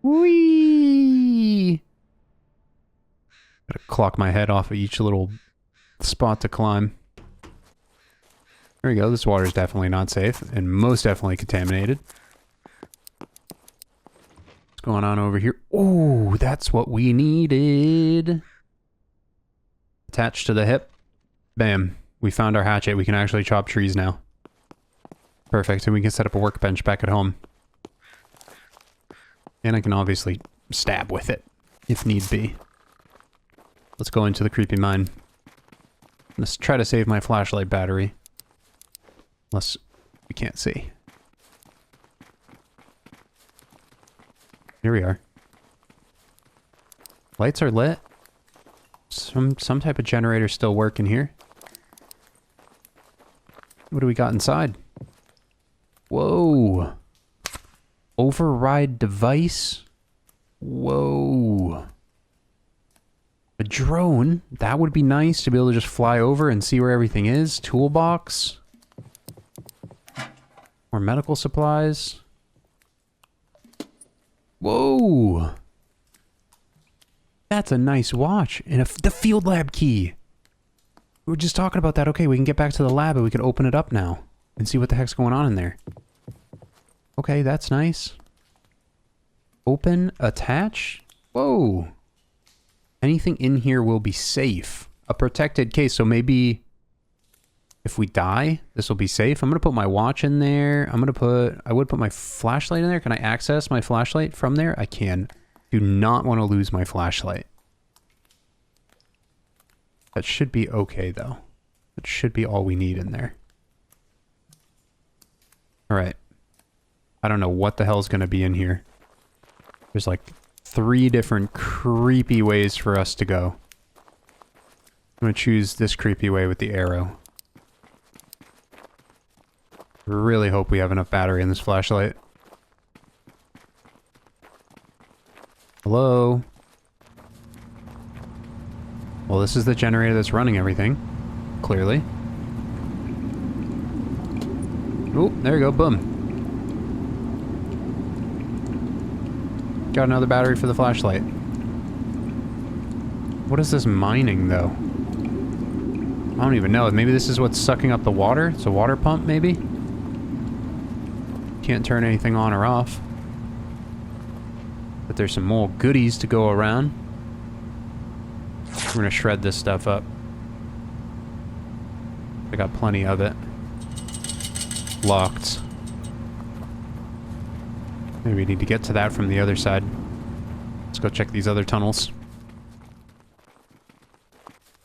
A: Whee! Gotta clock my head off of each little spot to climb. There we go. This water is definitely not safe and most definitely contaminated. What's going on over here? Oh, that's what we needed. Attached to the hip. Bam. We found our hatchet. We can actually chop trees now. Perfect. And we can set up a workbench back at home. And I can obviously stab with it if need be. Let's go into the creepy mine. Let's try to save my flashlight battery. Unless we can't see. Here we are. Lights are lit. Some type of generator still working here. What do we got inside? Whoa. Override device? Whoa. A drone? That would be nice to be able to just fly over and see where everything is. Toolbox. More medical supplies. Whoa. That's a nice watch. And the field lab key. We were just talking about that. Okay, we can get back to the lab and we can open it up now. And see what the heck's going on in there. Okay, that's nice. Open, attach. Whoa. Anything in here will be safe. A protected case, so maybe if we die, this will be safe. I'm gonna put my watch in there. I would put my flashlight in there. Can I access my flashlight from there? I can. Do not want to lose my flashlight. That should be okay though. That should be all we need in there. Alright. I don't know what the hell's gonna be in here. There's like 3 different creepy ways for us to go. I'm gonna choose this creepy way with the arrow. Really hope we have enough battery in this flashlight. Hello? Well, this is the generator that's running everything. Clearly. Oh, there you go. Boom. Got another battery for the flashlight. What is this mining, though? I don't even know. Maybe this is what's sucking up the water? It's a water pump, maybe? Can't turn anything on or off. But there's some more goodies to go around. We're gonna shred this stuff up. I got plenty of it. Locked. Maybe we need to get to that from the other side. Let's go check these other tunnels.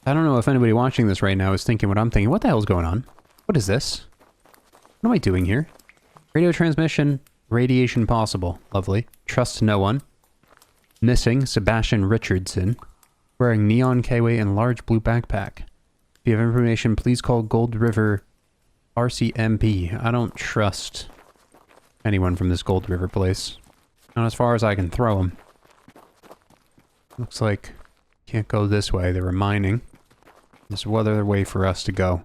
A: I don't know if anybody watching this right now is thinking what I'm thinking. What the hell's going on? What is this? What am I doing here? Radio transmission. Radiation possible. Lovely. Trust no one. Missing Sebastian Richardson. Wearing neon K-way and large blue backpack. If you have information, please call Gold River RCMP. I don't trust anyone from this Gold River place. Not as far as I can throw them. Looks like can't go this way. They were mining. There's one other way for us to go.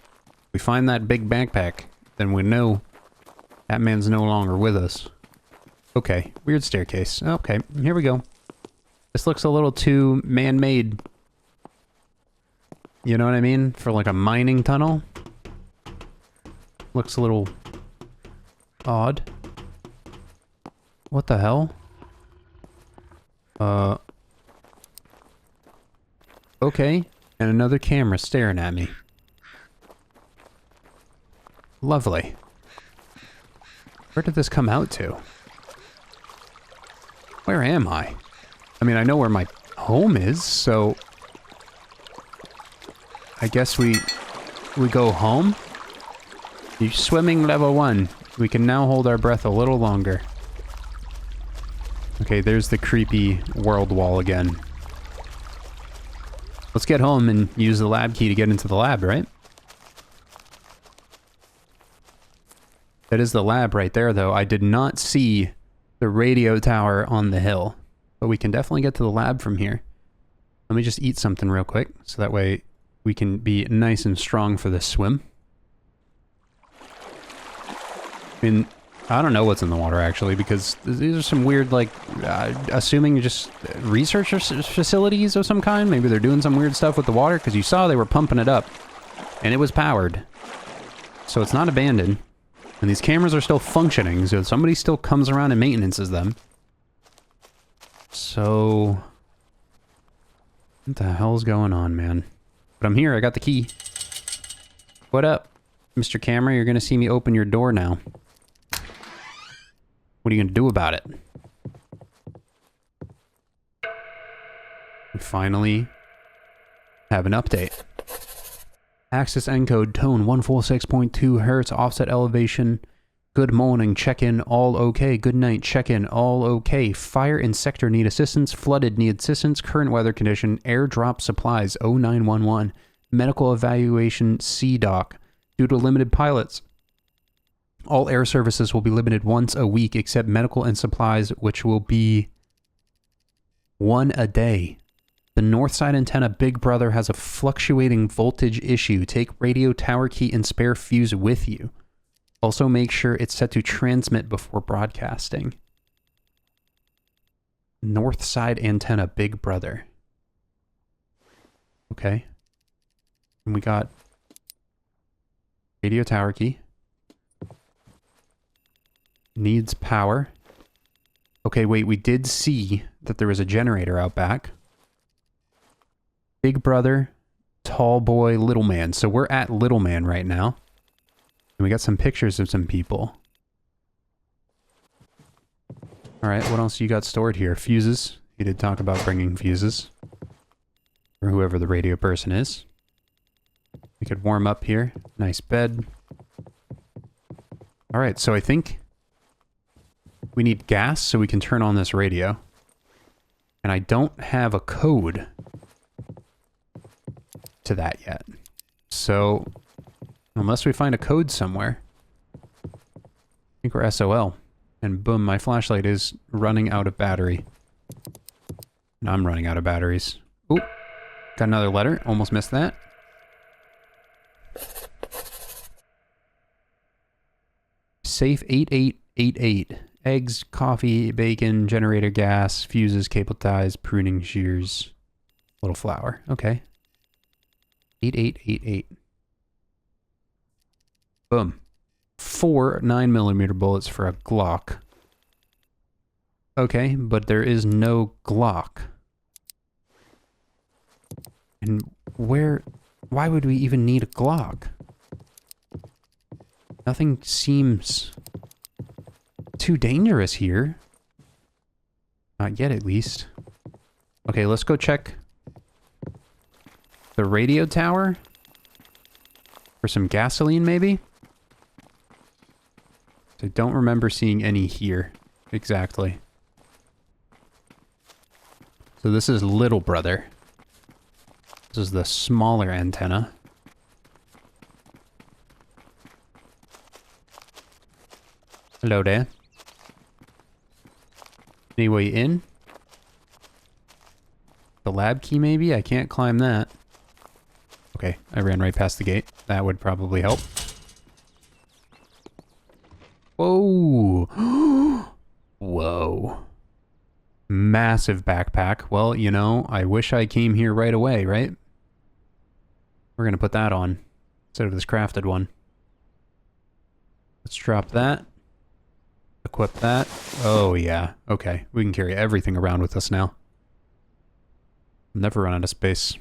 A: We find that big backpack. then we know that man's no longer with us. Okay, weird staircase. Okay, here we go. This looks a little too man-made. You know what I mean? For like a mining tunnel. Looks a little odd. What the hell? Okay. And another camera staring at me. Lovely. Where did this come out to? Where am I? I mean, I know where my home is, so... I guess we go home? You swimming level 1. We can now hold our breath a little longer. Okay, there's the creepy world wall again. Let's get home and use the lab key to get into the lab, right? That is the lab right there, though. I did not see the radio tower on the hill, but we can definitely get to the lab from here. Let me just eat something real quick, so that way we can be nice and strong for this swim. I mean, I don't know what's in the water, actually, because these are some weird, like, assuming just research facilities of some kind. Maybe they're doing some weird stuff with the water, because you saw they were pumping it up, and it was powered. So it's not abandoned. And these cameras are still functioning, so somebody still comes around and maintenances them. So... what the hell's going on, man? But I'm here, I got the key. What up, Mr. Camera? You're gonna see me open your door now. What are you gonna do about it? We finally have an update. Access encode tone 146.2 hertz, offset elevation. Good morning, check-in, all okay. Good night, check-in, all okay. Fire and sector need assistance. Flooded need assistance. Current weather condition. Airdrop supplies 0911. Medical evaluation CDOC. Due to limited pilots. All air services will be limited once a week except medical and supplies, which will be one a day. The north side antenna Big Brother has a fluctuating voltage issue. Take radio tower key and spare fuse with you. Also make sure it's set to transmit before broadcasting. North side antenna Big Brother. Okay. And we got radio tower key. Needs power. Okay, wait, we did see that there was a generator out back. Big Brother, Tall Boy, Little Man. So we're at Little Man right now. And we got some pictures of some people. Alright, what else you got stored here? Fuses. You did talk about bringing fuses. Or whoever the radio person is. We could warm up here. Nice bed. Alright, so I think we need gas so we can turn on this radio. And I don't have a code to that yet. So, unless we find a code somewhere, I think we're SOL. And boom, my flashlight is running out of battery. And I'm running out of batteries. Ooh, got another letter. Almost missed that. Safe 8888. Eggs, coffee, bacon, generator gas, fuses, cable ties, pruning shears, little flour. Okay. 8888. Boom. 4 9mm bullets for a Glock. Okay, but there is no Glock. And why would we even need a Glock? Nothing seems too dangerous here. Not yet, at least. Okay, let's go check the radio tower for some gasoline, maybe? I don't remember seeing any here. Exactly. So this is Little Brother. This is the smaller antenna. Hello there. Any way in? The lab key, maybe? I can't climb that. Okay, I ran right past the gate. That would probably help. Whoa. Whoa. Massive backpack. Well, you know, I wish I came here right away, right? We're going to put that on instead of this crafted one. Let's drop that. Equip that. Oh, yeah. Okay. We can carry everything around with us now. Never run out of space.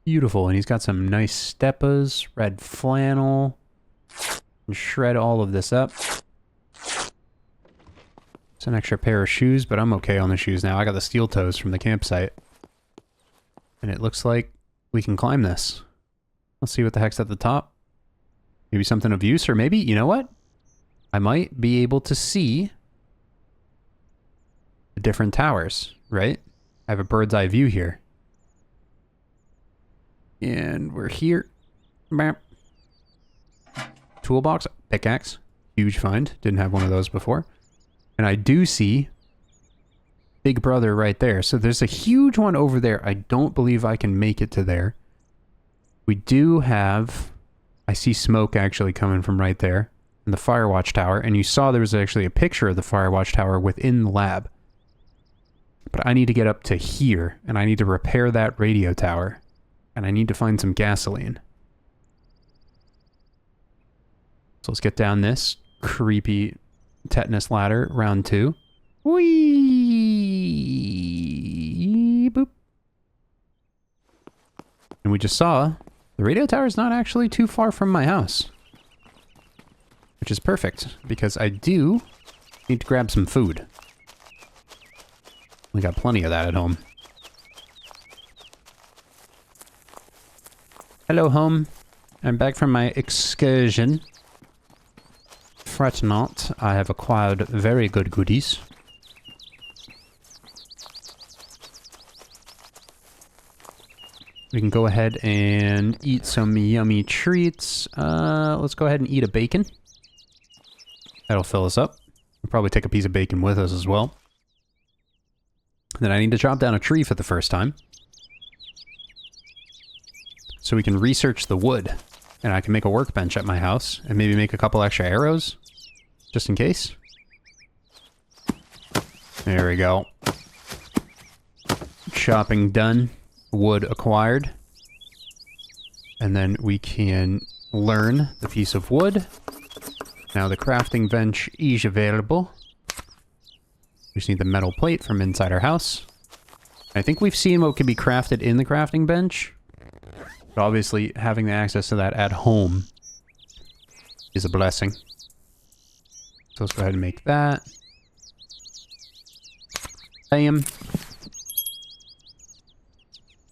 A: Beautiful. And he's got some nice steppas, red flannel. And shred all of this up. It's an extra pair of shoes, but I'm okay on the shoes now. I got the steel toes from the campsite. And it looks like we can climb this. Let's see what the heck's at the top. Maybe something of use, or maybe, you know what? I might be able to see the different towers, right? I have a bird's eye view here. And we're here. Bam. Toolbox, pickaxe, huge find. Didn't have one of those before. And I do see Big Brother right there. So there's a huge one over there. I don't believe I can make it to there. We do have... I see smoke actually coming from right there. And the Firewatch Tower. And you saw there was actually a picture of the Firewatch Tower within the lab. But I need to get up to here. And I need to repair that radio tower. And I need to find some gasoline. So let's get down this creepy tetanus ladder, round 2. Whee! Boop. And we just saw the radio tower is not actually too far from my house. Which is perfect, because I do need to grab some food. We got plenty of that at home. Hello, home. I'm back from my excursion. Fret not, I have acquired very good goodies. We can go ahead and eat some yummy treats. Let's go ahead and eat a bacon. That'll fill us up. We'll probably take a piece of bacon with us as well. Then I need to chop down a tree for the first time. So we can research the wood. And I can make a workbench at my house. And maybe make a couple extra arrows. Just in case. There we go. Chopping done. Wood acquired. And then we can learn the piece of wood. Now the crafting bench is available. We just need the metal plate from inside our house. I think we've seen what can be crafted in the crafting bench. But obviously, having the access to that at home is a blessing. So let's go ahead and make that. Bam.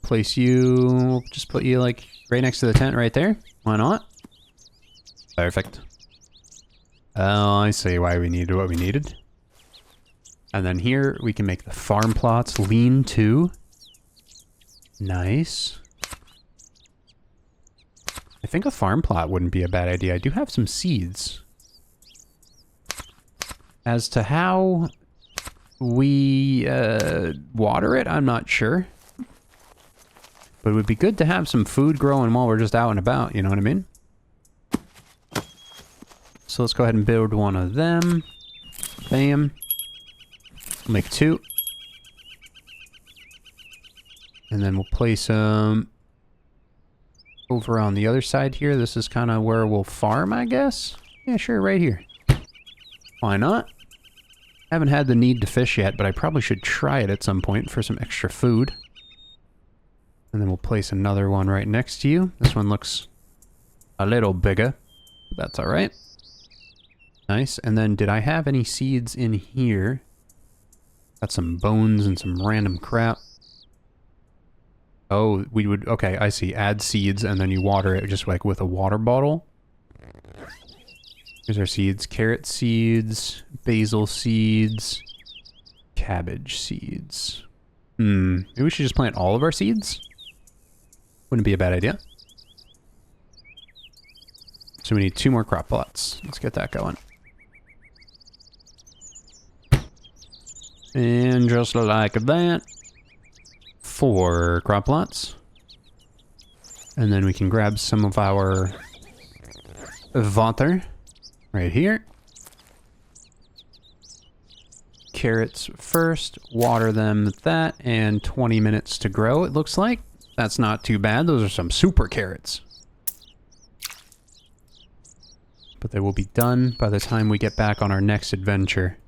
A: Place you... Just put you, like, right next to the tent right there. Why not? Perfect. Oh, I see why we needed what we needed. And then here, we can make the farm plots lean-to. Nice. I think a farm plot wouldn't be a bad idea. I do have some seeds. As to how we water it, I'm not sure. But it would be good to have some food growing while we're just out and about, you know what I mean? So let's go ahead and build one of them. Bam. We'll make 2. And then we'll place some over on the other side here. This is kind of where we'll farm, I guess. Yeah, sure, right here. Why not? Haven't had the need to fish yet, but I probably should try it at some point for some extra food. And then we'll place another one right next to you. This one looks a little bigger, but that's all right. Nice. And then did I have any seeds in here? Got some bones and some random crap. Oh, we would... Okay, I see. Add seeds, and then you water it just like with a water bottle. Here's our seeds. Carrot seeds, basil seeds, cabbage seeds. Maybe we should just plant all of our seeds? Wouldn't be a bad idea. So we need 2 more crop plots. Let's get that going. And just like that, 4 crop plots. And then we can grab some of our water. Right here. Carrots first, water them at that, and 20 minutes to grow, it looks like. That's not too bad. Those are some super carrots. But they will be done by the time we get back on our next adventure.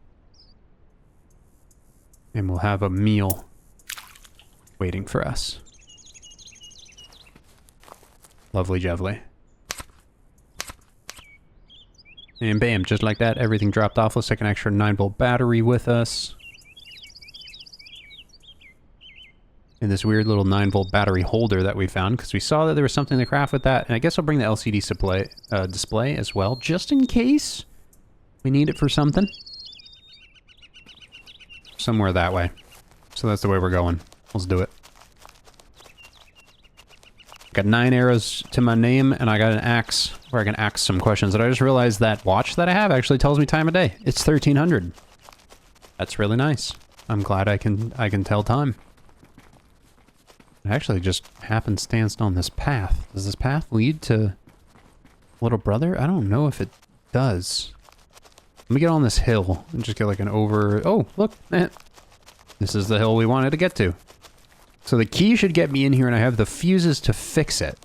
A: And we'll have a meal waiting for us. Lovely jubbly. And bam, just like that, everything dropped off. Let's take an extra 9-volt battery with us. And this weird little 9-volt battery holder that we found, because we saw that there was something to craft with that. And I guess I'll bring the LCD display as well, just in case we need it for something. Somewhere that way. So that's the way we're going. Let's do it. Got 9 arrows to my name, and I got an axe where I can axe some questions. And I just realized that watch that I have actually tells me time of day. It's 1300. That's really nice. I'm glad I can tell time. It actually just happenstanced on this path. Does this path lead to Little Brother? I don't know if it does. Let me get on this hill and just get like an over... Oh, look. This is the hill we wanted to get to. So the key should get me in here, and I have the fuses to fix it.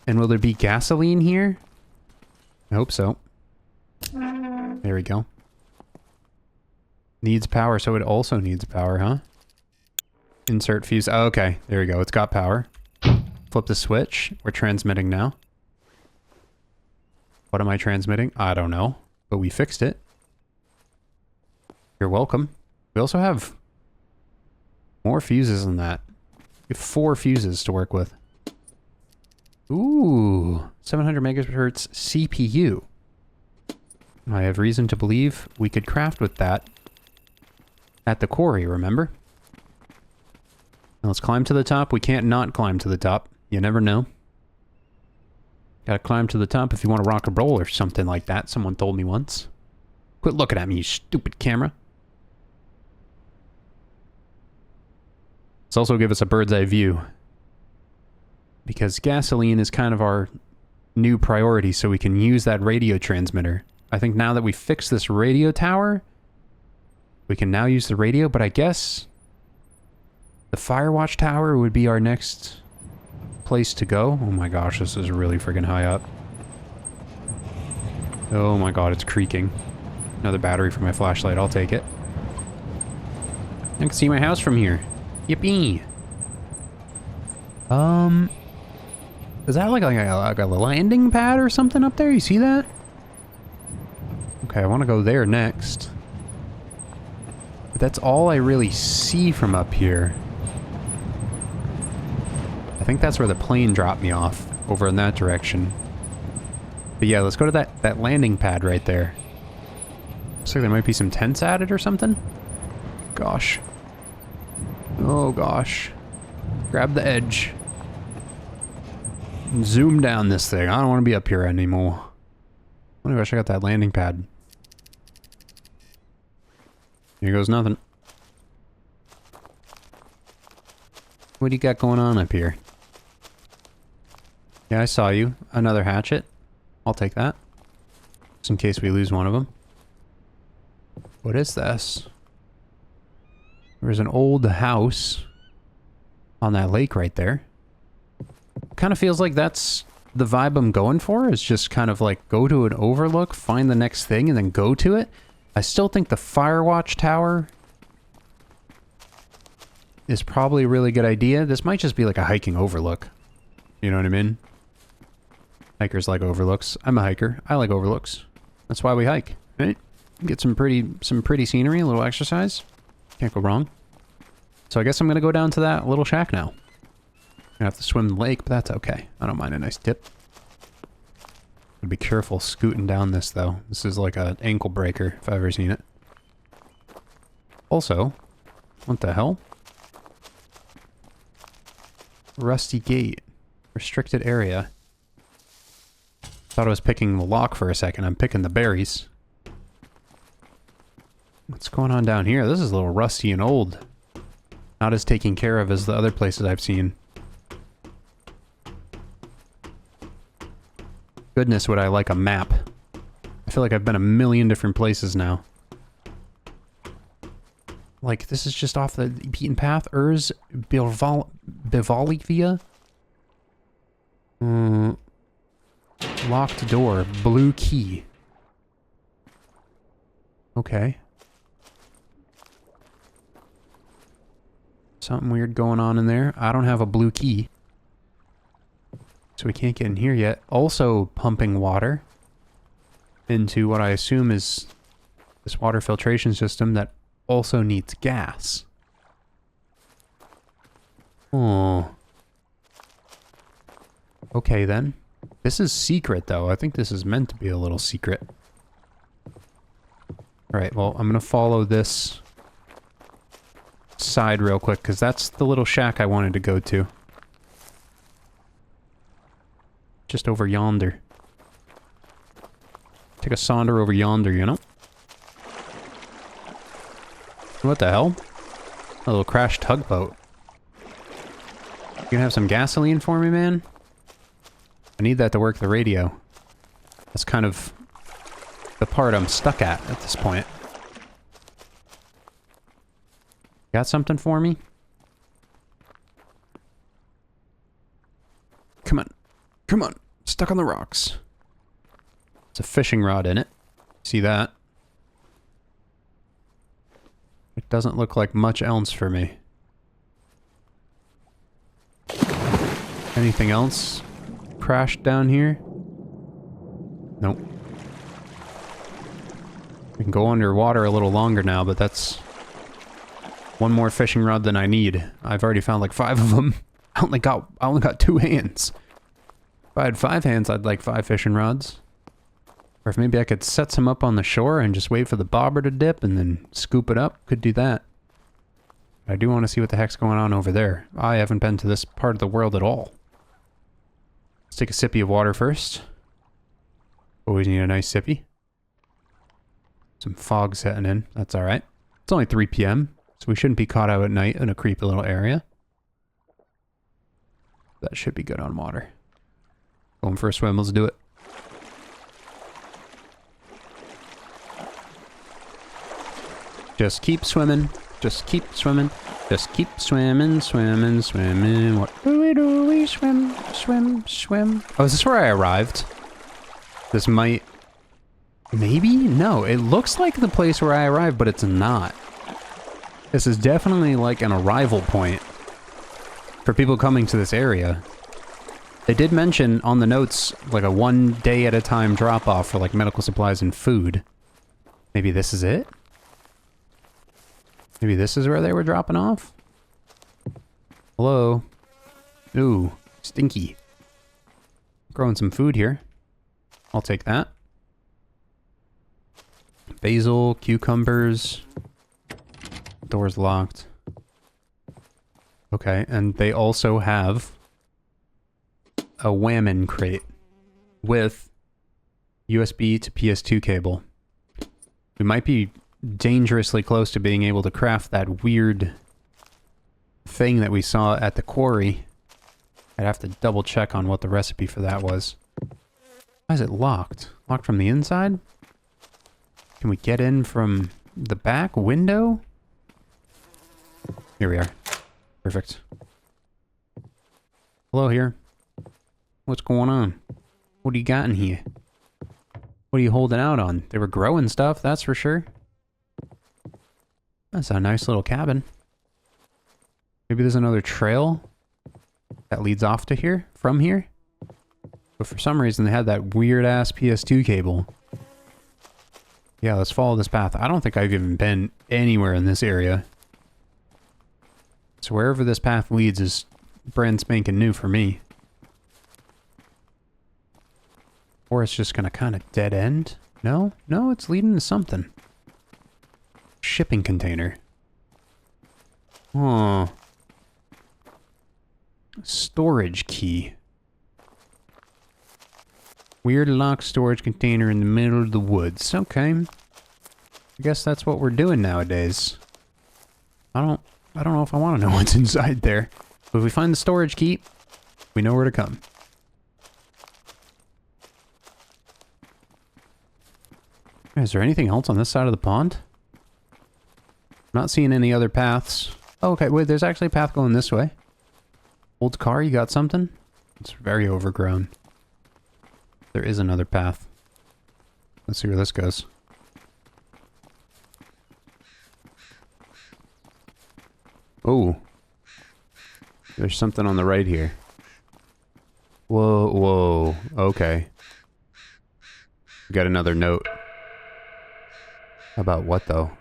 A: And will there be gasoline here? I hope so. There we go. Needs power, so it also needs power, huh? Insert fuse. Oh, okay, there we go. It's got power. Flip the switch. We're transmitting now. What am I transmitting? I don't know. But we fixed it. You're welcome. We also have more fuses than that. We have 4 fuses to work with. Ooh, 700 megahertz CPU. I have reason to believe we could craft with that at the quarry, remember? Now let's climb to the top. We can't not climb to the top. You never know. Gotta climb to the top if you want to rock and roll or something like that, someone told me once. Quit looking at me, you stupid camera. Let's also give us a bird's eye view. Because gasoline is kind of our new priority, so we can use that radio transmitter. I think now that we fixed this radio tower, we can now use the radio, but I guess the Firewatch Tower would be our next place to go. Oh my gosh, this is really friggin' high up. Oh my god, it's creaking. Another battery for my flashlight, I'll take it. I can see my house from here. Yippee! Is that like a landing pad or something up there? You see that? Okay, I want to go there next. But that's all I really see from up here. I think that's where the plane dropped me off, over in that direction. But yeah, let's go to that landing pad right there. Looks like there might be some tents added or something. Gosh. Oh gosh. Grab the edge. And zoom down this thing. I don't want to be up here anymore. I wonder if I should check out that landing pad. Here goes nothing. What do you got going on up here? Yeah, I saw you. Another hatchet. I'll take that. Just in case we lose one of them. What is this? There's an old house on that lake right there. Kind of feels like that's the vibe I'm going for. Is just kind of like go to an overlook, find the next thing, and then go to it. I still think the Firewatch Tower is probably a really good idea. This might just be like a hiking overlook. You know what I mean? Hikers like overlooks. I'm a hiker. I like overlooks. That's why we hike, right? Get some pretty scenery, a little exercise. Can't go wrong. So I guess I'm gonna go down to that little shack now. I have to swim the lake, but that's okay. I don't mind a nice dip. Gotta be careful scooting down this though. This is like an ankle breaker if I've ever seen it. Also, what the hell? Rusty gate. Restricted area. Thought I was picking the lock for a second. I'm picking the berries. What's going on down here? This is a little rusty and old. Not as taken care of as the other places I've seen. Goodness, would I like a map feel like I've been a million different places now. Like, this is just off the beaten path. Bivalivia? Locked door. Blue key. Okay. Something weird going on in there. I don't have a blue key. So we can't get in here yet. Also pumping water into what I assume is this water filtration system that also needs gas. Oh. Okay then. This is secret though. I think this is meant to be a little secret. Alright, well, I'm gonna follow this side real quick, because that's the little shack I wanted to go to. Just over yonder. Take a saunter over yonder, you know? What the hell? A little crashed tugboat. You gonna have some gasoline for me, man? I need that to work the radio. That's kind of the part I'm stuck at this point. Got something for me? Come on. Come on. Stuck on the rocks. It's a fishing rod in it. See that? It doesn't look like much else for me. Anything else crashed down here? Nope. We can go underwater a little longer now, but that's one more fishing rod than I need. I've already found like 5 of them. I only got 2 hands. If I had 5 hands, I'd like 5 fishing rods. Or if maybe I could set some up on the shore and just wait for the bobber to dip and then scoop it up. Could do that. I do want to see what the heck's going on over there. I haven't been to this part of the world at all. Let's take a sippy of water first. Always need a nice sippy. Some fog setting in. That's alright. It's only 3 p.m., so we shouldn't be caught out at night in a creepy little area. That should be good on water. Going for a swim, let's do it. Just keep swimming. Just keep swimming. Just keep swimming, swimming, swimming. What do we swim, swim, swim? Oh, is this where I arrived? This might... Maybe? No, it looks like the place where I arrived, but it's not. This is definitely like an arrival point for people coming to this area. They did mention on the notes like a 1 day at a time drop off for like medical supplies and food. Maybe this is it? Maybe this is where they were dropping off? Hello? Ooh, stinky. Growing some food here. I'll take that. Basil, cucumbers. Door's locked. Okay, and they also have a whammon crate with USB to PS2 cable. We might be dangerously close to being able to craft that weird thing that we saw at the quarry. I'd have to double check on what the recipe for that was. Why is it locked? Locked from the inside? Can we get in from the back window? Here we are. Perfect. Hello here. What's going on? What do you got in here? What are you holding out on? They were growing stuff, that's for sure. That's a nice little cabin. Maybe there's another trail that leads off to here, from here. But for some reason they had that weird-ass PS2 cable. Yeah, let's follow this path. I don't think I've even been anywhere in this area. So wherever this path leads is brand spanking new for me. Or it's just gonna kind of dead end? No? No, it's leading to something. Shipping container. Oh. Storage key. Weird locked storage container in the middle of the woods. Okay. I guess that's what we're doing nowadays. I don't know if I want to know what's inside there. But if we find the storage key, we know where to come. Is there anything else on this side of the pond? Not seeing any other paths. Oh, okay, wait, there's actually a path going this way. Old car, you got something? It's very overgrown. There is another path. Let's see where this goes. Oh. There's something on the right here. Whoa, whoa. Okay. Got another note. About what, though?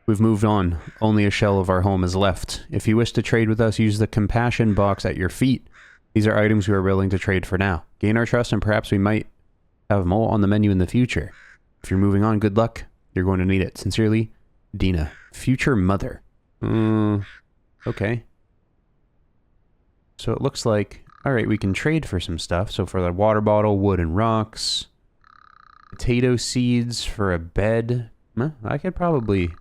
A: We've moved on. Only a shell of our home is left. If you wish to trade with us, use the compassion box at your feet. These are items we are willing to trade for now. Gain our trust and perhaps we might have more on the menu in the future. If you're moving on, good luck. You're going to need it. Sincerely, Dina. Future mother. Okay. So it looks like... Alright, we can trade for some stuff. So for the water bottle, wood and rocks. Potato seeds for a bed. I could probably...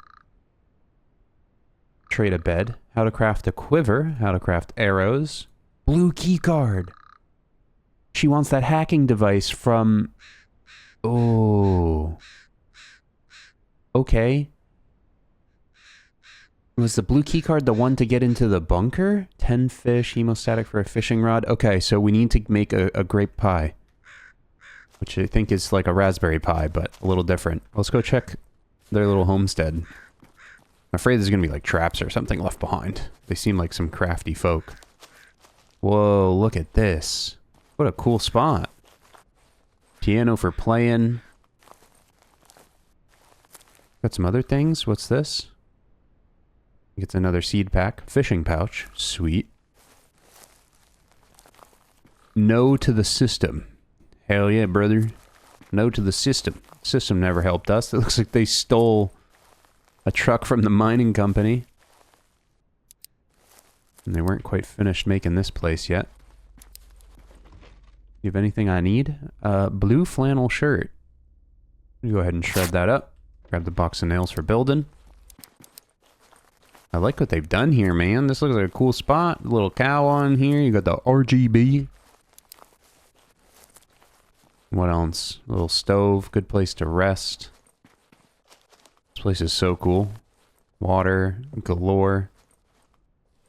A: trade a bed. How to craft a quiver. How to craft arrows. Blue key card. She wants that hacking device from... Oh. Okay. Was the blue key card the one to get into the bunker? 10 fish, hemostatic for a fishing rod. Okay, so we need to make a grape pie. Which I think is like a raspberry pie, but a little different. Let's go check their little homestead. I'm afraid there's gonna be like traps or something left behind. They seem like some crafty folk. Whoa, look at this. What a cool spot. Piano for playing. Got some other things. What's this? I think it's another seed pack. Fishing pouch. Sweet. No to the system. Hell yeah, brother. No to the system. System never helped us. It looks like they stole a truck from the mining company. And they weren't quite finished making this place yet. You have anything I need? Blue flannel shirt. Go ahead and shred that up. Grab the box of nails for building. I like what they've done here, man. This looks like a cool spot. A little cow on here. You got the RGB. What else? A little stove. Good place to rest. This place is so cool. Water galore.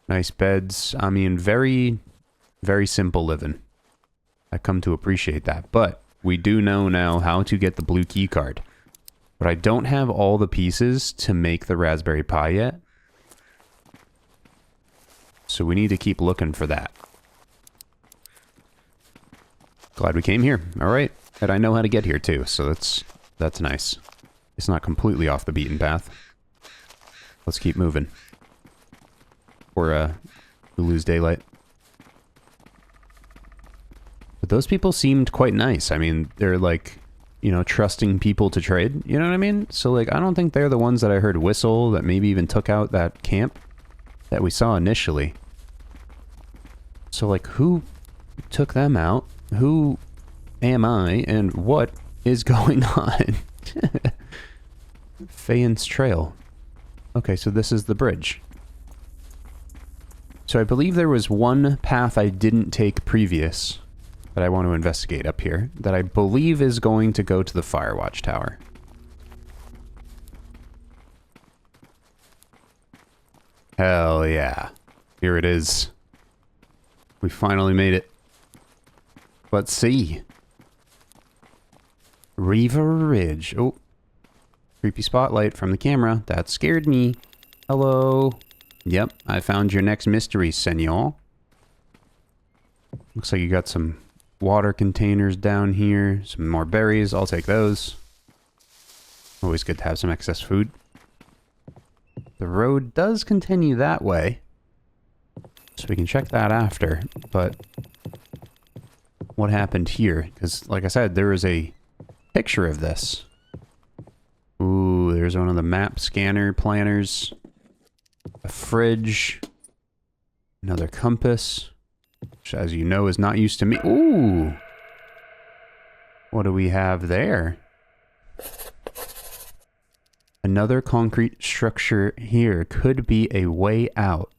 A: Nice beds. I mean, very, very simple living. I come to appreciate that. But we do know now how to get the blue key card. But I don't have all the pieces to make the raspberry pie yet. So we need to keep looking for that. Glad we came here. Alright. And I know how to get here too, so that's nice. It's not completely off the beaten path. Let's keep moving. Or we lose daylight. But those people seemed quite nice. I mean, they're like, you know, trusting people to trade. You know what I mean? So like, I don't think they're the ones that I heard whistle, that maybe even took out that camp that we saw initially. So like, who took them out? Who am I? And what is going on? Fayence Trail. Okay, so this is the bridge. So I believe there was one path I didn't take previous that I want to investigate up here that I believe is going to go to the Firewatch Tower. Hell yeah. Here it is. We finally made it. Let's see. River Ridge. Oh. Creepy spotlight from the camera. That scared me. Hello. Yep, I found your next mystery, senor. Looks like you got some water containers down here. Some more berries. I'll take those. Always good to have some excess food. The road does continue that way. So we can check that after. But what happened here? Because, like I said, there is a picture of this. Ooh, there's one of the map scanner planners. A fridge. Another compass. Which, as you know, is not used to me. Ooh! What do we have there? Another concrete structure here. Could be a way out.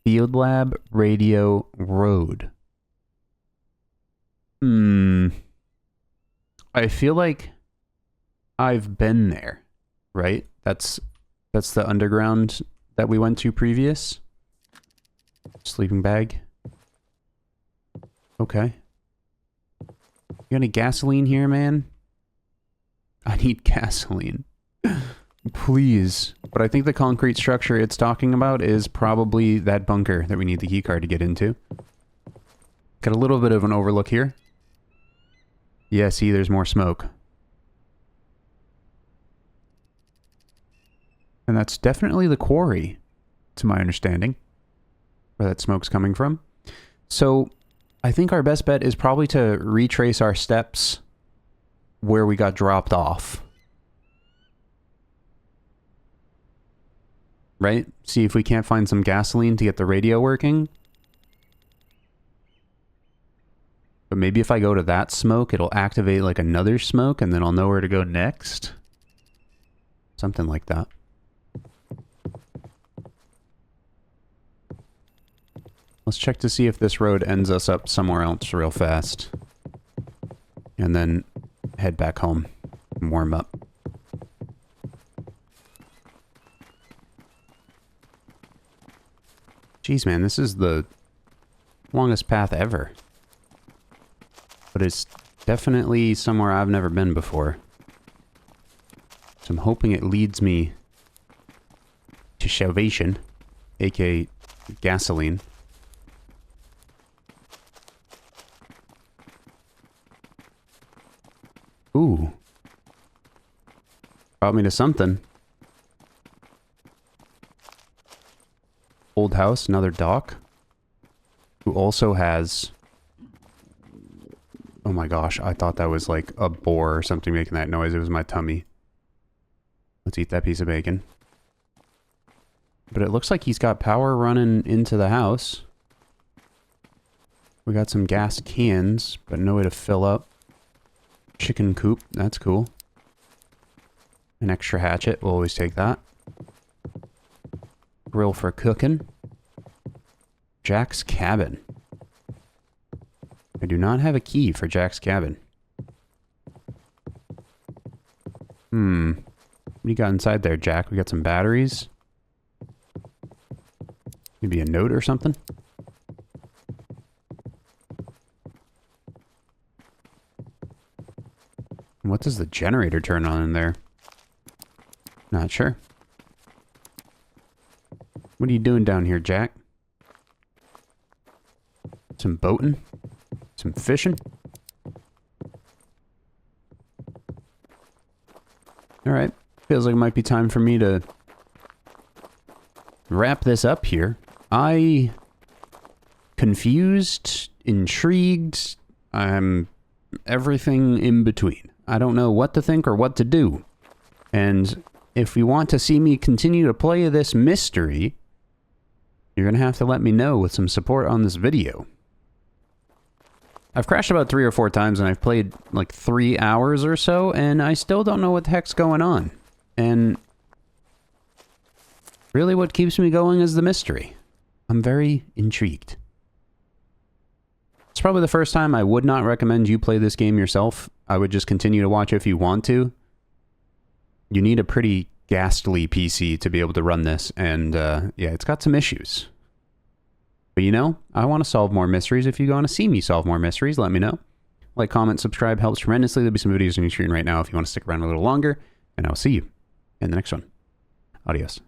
A: Field Lab Radio Road. I feel like I've been there, right? That's the underground that we went to previous. Sleeping bag. Okay. You got any gasoline here, man? I need gasoline. Please. But I think the concrete structure it's talking about is probably that bunker that we need the keycard to get into. Got a little bit of an overlook here. Yeah, see, there's more smoke. And that's definitely the quarry, to my understanding, where that smoke's coming from. So, I think our best bet is probably to retrace our steps where we got dropped off. Right? See if we can't find some gasoline to get the radio working. But maybe if I go to that smoke, it'll activate like another smoke and then I'll know where to go next. Something like that. Let's check to see if this road ends us up somewhere else real fast. And then head back home and warm up. Jeez, man, this is the longest path ever. But it's definitely somewhere I've never been before. So I'm hoping it leads me to salvation, aka gasoline. Ooh. Brought me to something. Old house, another dock. Who also has... Oh my gosh, I thought that was like a boar or something making that noise. It was my tummy. Let's eat that piece of bacon. But it looks like he's got power running into the house. We got some gas cans, but no way to fill up. Chicken coop, that's cool. An extra hatchet, we'll always take that. Grill for cooking. Jack's cabin. I do not have a key for Jack's cabin. What do you got inside there, Jack? We got some batteries. Maybe a note or something? What does the generator turn on in there? Not sure. What are you doing down here, Jack? Some boating? Some fishing? Alright. Feels like it might be time for me to wrap this up here. Confused, intrigued, I'm everything in between. I don't know what to think or what to do. And if you want to see me continue to play this mystery, you're going to have to let me know with some support on this video. I've crashed about 3 or 4 times and I've played like 3 hours or so and I still don't know what the heck's going on. And really what keeps me going is the mystery. I'm very intrigued. It's probably the first time I would not recommend you play this game yourself. I would just continue to watch it if you want to. You need a pretty ghastly PC to be able to run this, and yeah, it's got some issues. But you know, I want to solve more mysteries. If you want to see me solve more mysteries, let me know. Like, comment, subscribe helps tremendously. There'll be some videos on your screen right now if you want to stick around a little longer, and I'll see you in the next one. Adios.